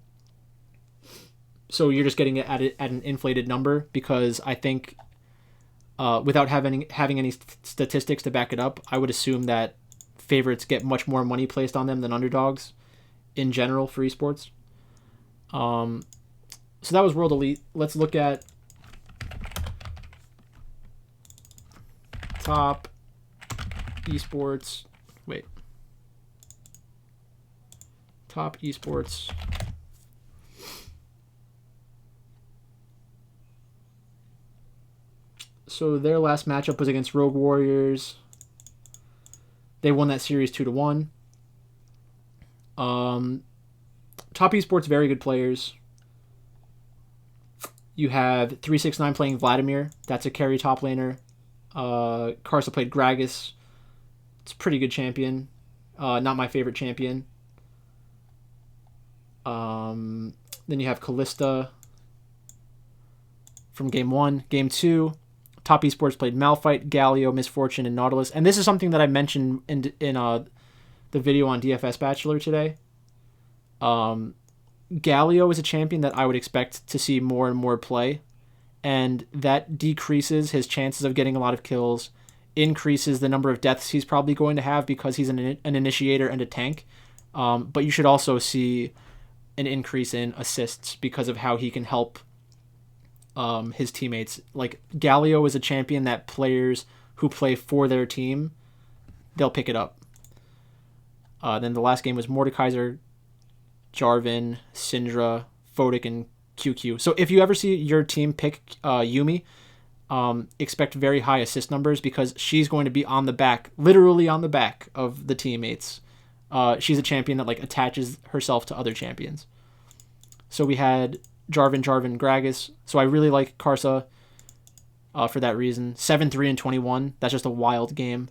So you're just getting it at an inflated number because I think without having any statistics to back it up, I would assume that favorites get much more money placed on them than underdogs in general for esports. So that was World Elite. Let's look at Top Esports. Wait. Top Esports. So their last matchup was against Rogue Warriors. They won that series 2-1. Top Esports, very good players. You have 369 playing Vladimir. That's a carry top laner. Karsa played Gragas. It's a pretty good champion. Not my favorite champion. Then you have Callista from Game 1. Game 2, Top Esports played Malphite, Galio, Misfortune, and Nautilus. And this is something that I mentioned in the video on DFS Bachelor today. Galio is a champion that I would expect to see more and more play, and that decreases his chances of getting a lot of kills, increases the number of deaths he's probably going to have because he's an initiator and a tank. But you should also see an increase in assists because of how he can help his teammates. Like, Galio is a champion that players who play for their team, they'll pick it up. Then the last game was Mordekaiser, Jarvan, Syndra, Photic, and QQ. So if you ever see your team pick Yuumi, expect very high assist numbers because she's going to be on the back, literally on the back of the teammates. She's a champion that like attaches herself to other champions. So we had Jarvan, Gragas. So I really like Karsa for that reason. 7-3 and 21. That's just a wild game.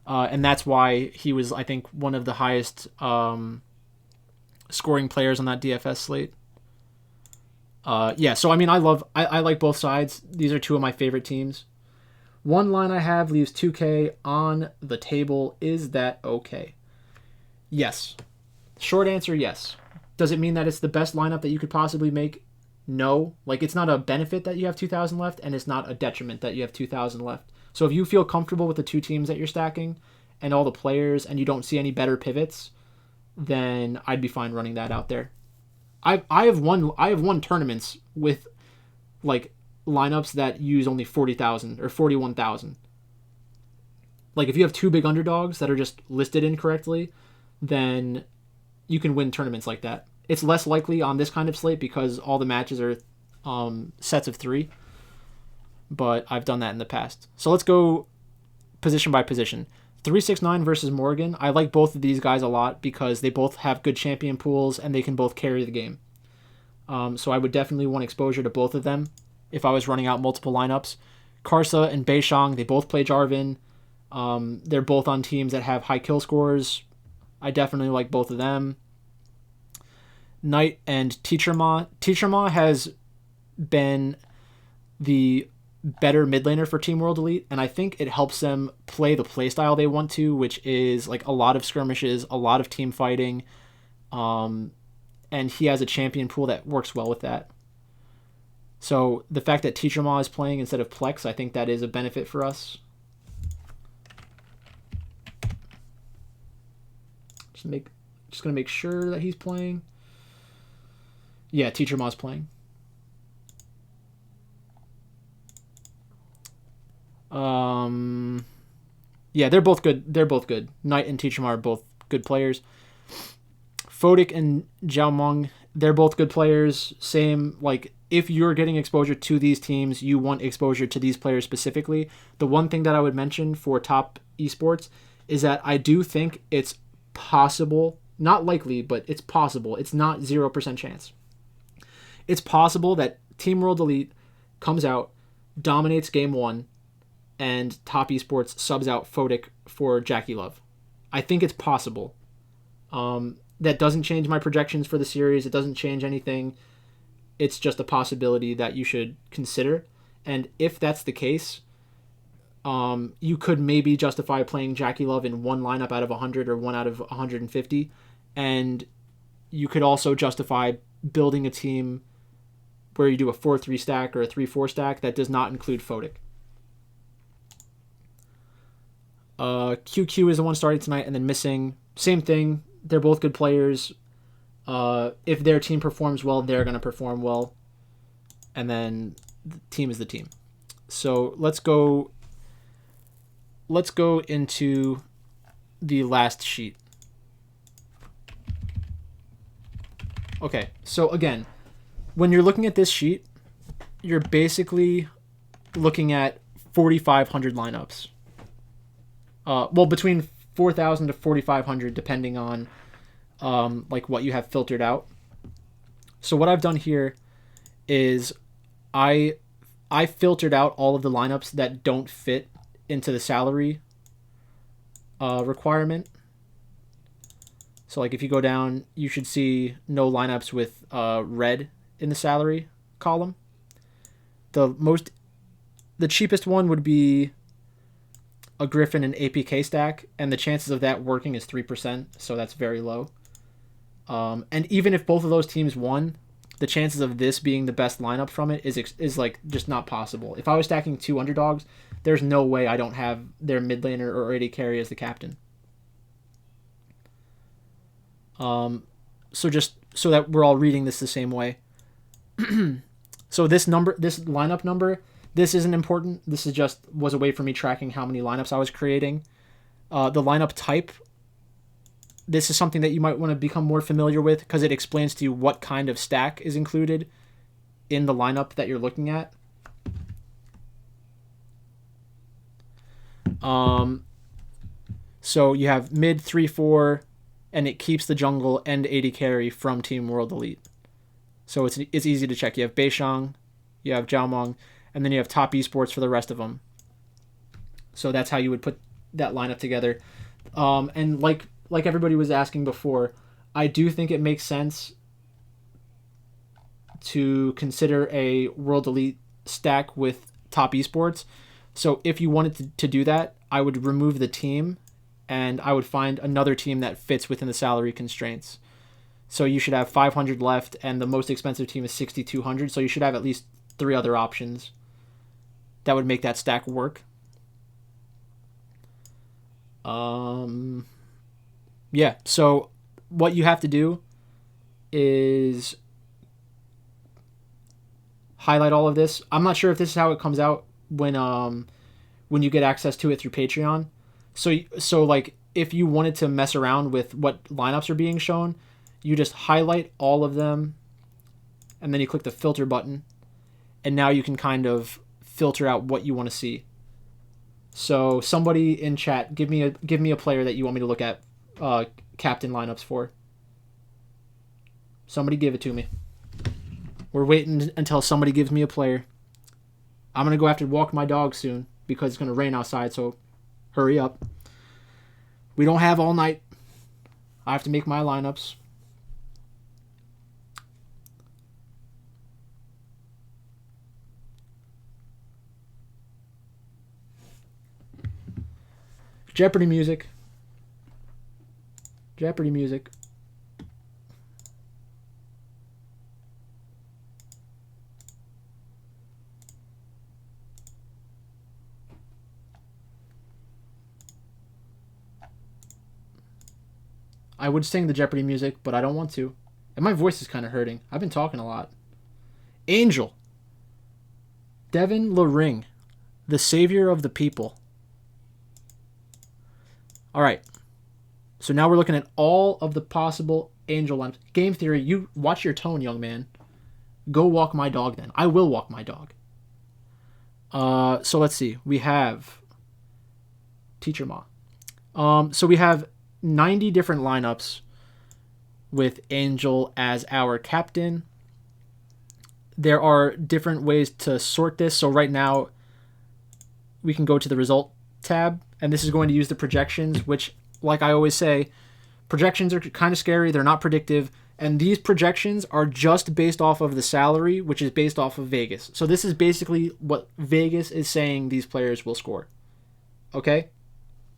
And that's why he was, I think, one of the highest scoring players on that DFS slate. So I mean, I like both sides. These are two of my favorite teams. One line I have leaves 2K on the table. Is that okay? Yes. Short answer, yes. Does it mean that it's the best lineup that you could possibly make? No. Like, it's not a benefit that you have 2,000 left, and it's not a detriment that you have 2,000 left. So if you feel comfortable with the two teams that you're stacking and all the players and you don't see any better pivots, then I'd be fine running that out there. I have won tournaments with like lineups that use only 40,000 or 41,000. Like, if you have two big underdogs that are just listed incorrectly, then you can win tournaments like that. It's less likely on this kind of slate because all the matches are sets of 3. But I've done that in the past. So let's go position by position. 369 versus Morgan. I like both of these guys a lot because they both have good champion pools and they can both carry the game. So I would definitely want exposure to both of them if I was running out multiple lineups. Karsa and Beishang, they both play Jarvan. They're both on teams that have high kill scores. I definitely like both of them. Knight and Teacher Ma. Teacher Ma has been the better mid laner for Team World Elite, and I think it helps them play the playstyle they want to, which is like a lot of skirmishes, a lot of team fighting, and he has a champion pool that works well with that. So the fact that Teacher Ma is playing instead of Plex, I think that is a benefit for us. Just gonna make sure that he's playing. Yeah, Teacher Ma's playing. Um, yeah, they're both good. They're both good. Knight and Teacham are both good players. Fodik and Jiaomeng, they're both good players. Same, like, if you're getting exposure to these teams, you want exposure to these players specifically. The one thing that I would mention for top esports is that I do think it's possible, not likely, but it's possible. It's not 0% chance. It's possible that Team World Elite comes out, dominates game one, and top esports subs out Fodik for Jackie Love. I think it's possible. That doesn't change my projections for the series. It doesn't change anything. It's just a possibility that you should consider. And if that's the case, you could maybe justify playing Jackie Love in one lineup out of 100 or one out of 150. And you could also justify building a team where you do a 4-3 stack or a 3-4 stack that does not include Fodik. QQ is the one starting tonight, and then missing. Same thing. They're both good players. If their team performs well, they're going to perform well. And then the team is the team. So let's go into the last sheet. Okay, so again, when you're looking at this sheet, you're basically looking at 4,500 lineups. Well, between 4,000 to 4,500, depending on like what you have filtered out. So what I've done here is I filtered out all of the lineups that don't fit into the salary requirement. So like if you go down, you should see no lineups with red in the salary column. The cheapest one would be a Griffin and APK stack, and the chances of that working is 3%, so that's very low. And even if both of those teams won, the chances of this being the best lineup from it is like just not possible. If I was stacking two underdogs, there's no way I don't have their mid laner or AD carry as the captain. So just so that we're all reading this the same way. So this lineup number, this isn't important. This is just was a way for me tracking how many lineups I was creating. The lineup type, this is something that you might want to become more familiar with because it explains to you what kind of stack is included in the lineup that you're looking at. So you have mid 3-4, and it keeps the jungle and AD carry from Team World Elite. So it's easy to check. You have Beishang, you have Jiaomeng, and then you have top esports for the rest of them. So that's how you would put that lineup together. And like everybody was asking before, I do think it makes sense to consider a World Elite stack with top esports. So if you wanted to do that, I would remove the team and I would find another team that fits within the salary constraints. So you should have 500 left, and the most expensive team is 6,200. So you should have at least 3 other options that would make that stack work. Yeah, so what you have to do is highlight all of this. I'm not sure if this is how it comes out when you get access to it through Patreon. So like if you wanted to mess around with what lineups are being shown, you just highlight all of them and then you click the filter button, and now you can kind of filter out what you want to see. So somebody in chat, give me a player that you want me to look at captain lineups for. Somebody give it to me. We're waiting until somebody gives me a player. I'm going to go have to walk my dog soon because it's going to rain outside, so hurry up. We don't have all night. I have to make my lineups. Jeopardy music. Jeopardy music. I would sing the Jeopardy music, but I don't want to. And my voice is kind of hurting. I've been talking a lot. Angel. Devin LaRing. the savior of the people. All right. So now we're looking at all of the possible angel lineups. Game theory, you watch your tone, young man. Go walk my dog then. I will walk my dog. So let's see. We have Teacher Ma. So we have 90 different lineups with Angel as our captain. There are different ways to sort this. So right now, we can go to the result tab, and this is going to use the projections, which, like I always say, projections are kind of scary. They're not predictive. And these projections are just based off of the salary, which is based off of Vegas. So this is basically what Vegas is saying these players will score. Okay?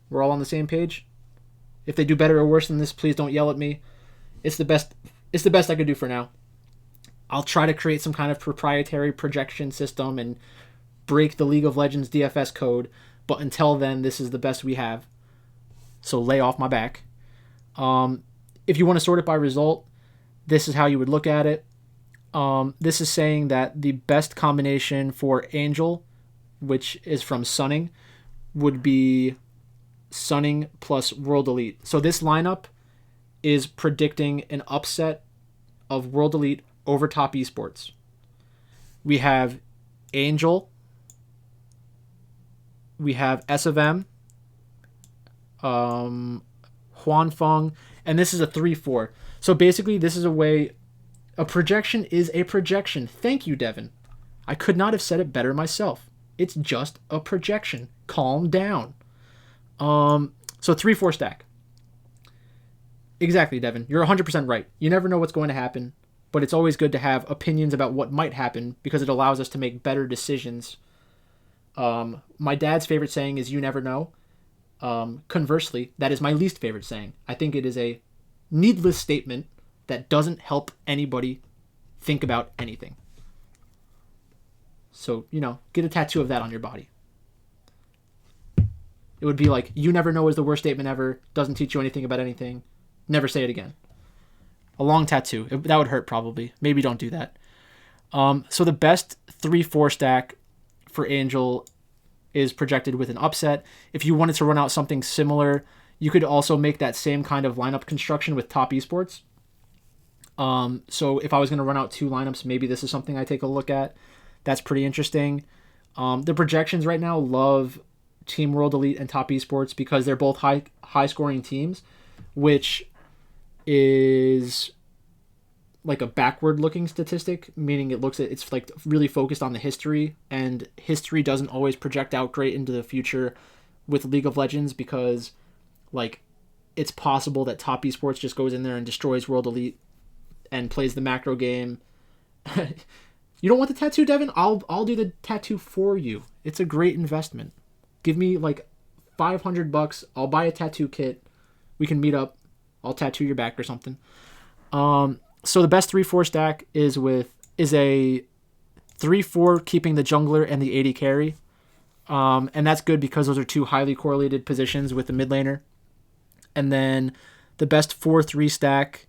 We're all on the same page? If they do better or worse than this, please don't yell at me. It's the best I could do for now. I'll try to create some kind of proprietary projection system and break the League of Legends DFS code, but until then, this is the best we have. So lay off my back. If you want to sort it by result, this is how you would look at it. This is saying that the best combination for Angel, which is from Sunning, would be Sunning plus World Elite. So this lineup is predicting an upset of World Elite over Top Esports. We have Angel. We have S of M. Huan Feng. And this is a 3-4. So basically, this is a way... A projection is a projection. Thank you, Devin. I could not have said it better myself. It's just a projection. Calm down. So 3-4 stack. Exactly, Devin. You're 100% right. You never know what's going to happen, but it's always good to have opinions about what might happen because it allows us to make better decisions. My dad's favorite saying is, "You never know." Conversely, that is my least favorite saying. I think it is a needless statement that doesn't help anybody think about anything. So, get a tattoo of that on your body. It would be like, "You never know" is the worst statement ever. Doesn't teach you anything about anything. Never say it again. A long tattoo. That would hurt probably. Maybe don't do that. So the best 3-4 stack for Angel is projected with an upset. If you wanted to run out something similar, you could also make that same kind of lineup construction with Top Esports. So if I was going to run out 2 lineups, maybe this is something I take a look at. That's pretty interesting. The projections right now love Team World Elite and Top Esports because they're both high scoring teams, which is like a backward looking statistic, meaning it's like really focused on the history, and history doesn't always project out great into the future with League of Legends because like it's possible that Top Esports just goes in there and destroys World Elite and plays the macro game. You don't want the tattoo, Devin? I'll do the tattoo for you. It's a great investment. Give me like $500. I'll buy a tattoo kit. We can meet up. I'll tattoo your back or something. So the best 3-4 stack is a 3-4 keeping the jungler and the AD carry. And that's good because those are 2 highly correlated positions with the mid laner. And then the best 4-3 stack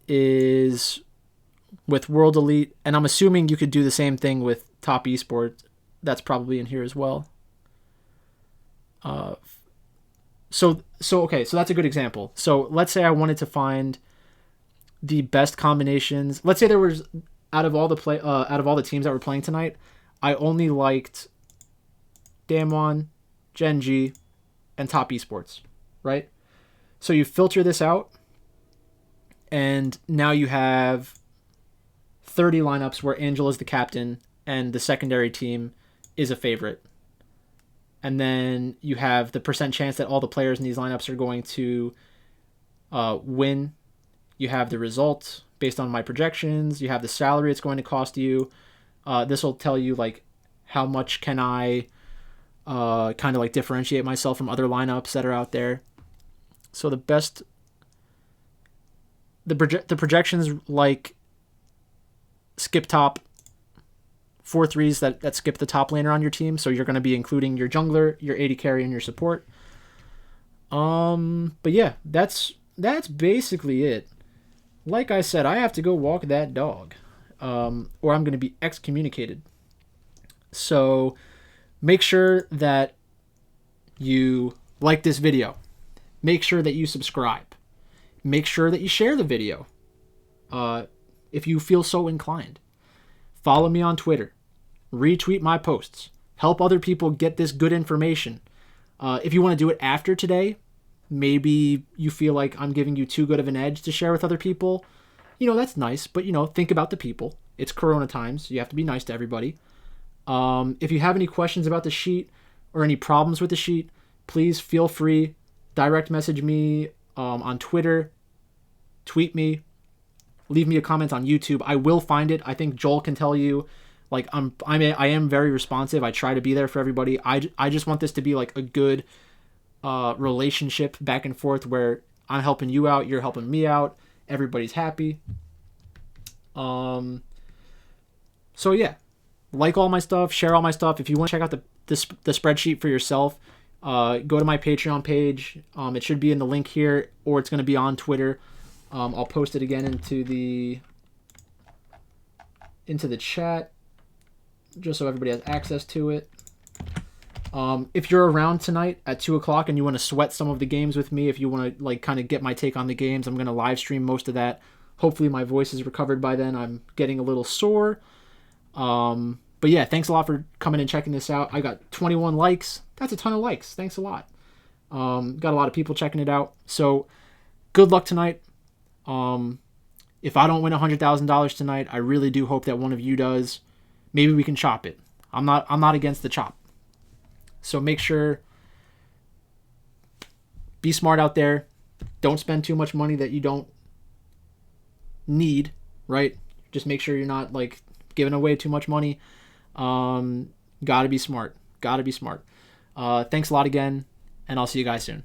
is with World Elite. And I'm assuming you could do the same thing with Top Esports. That's probably in here as well. So that's a good example. So let's say I wanted to find the best combinations. Let's say there was out of all the teams that were playing tonight, I only liked Damwon, Gen.G, and Top Esports, right? So you filter this out, and now you have 30 lineups where Angel is the captain and the secondary team is a favorite. And then you have the percent chance that all the players in these lineups are going to win. You have the result based on my projections. You have the salary it's going to cost you. This will tell you like how much can I kind of like differentiate myself from other lineups that are out there. So the projections like skip top 4-3s that skip the top laner on your team. So you're going to be including your jungler, your AD carry, and your support. But yeah, that's basically it. Like I said, I have to go walk that dog, or I'm going to be excommunicated. So Make sure that you like this video. Make sure that you subscribe. Make sure that you share the video if you feel so inclined. Follow me on Twitter. Retweet my posts. Help other people get this good information. If you want to do it after today, maybe you feel like I'm giving you too good of an edge to share with other people. That's nice, but, think about the people. It's Corona times. You have to be nice to everybody. If you have any questions about the sheet or any problems with the sheet, please feel free. Direct message me on Twitter. Tweet me. Leave me a comment on YouTube. I will find it. I think Joel can tell you, like, I am very responsive. I try to be there for everybody. I just want this to be like a good relationship back and forth where I'm helping you out, you're helping me out, everybody's happy. So yeah, like all my stuff, share all my stuff. If you want to check out the spreadsheet for yourself, go to my Patreon page. It should be in the link here, or it's going to be on Twitter. I'll post it again into the chat, just so everybody has access to it. If you're around tonight at 2:00 and you want to sweat some of the games with me, if you want to kind of get my take on the games, I'm going to live stream most of that. Hopefully my voice is recovered by then. I'm getting a little sore. But yeah, thanks a lot for coming and checking this out. I got 21 likes. That's a ton of likes. Thanks a lot. Got a lot of people checking it out. So good luck tonight. If I don't win $100,000 tonight, I really do hope that one of you does. Maybe we can chop it. I'm not against the chop. So make sure, be smart out there. Don't spend too much money that you don't need, right? Just make sure you're not giving away too much money. Gotta be smart. Thanks a lot again, and I'll see you guys soon.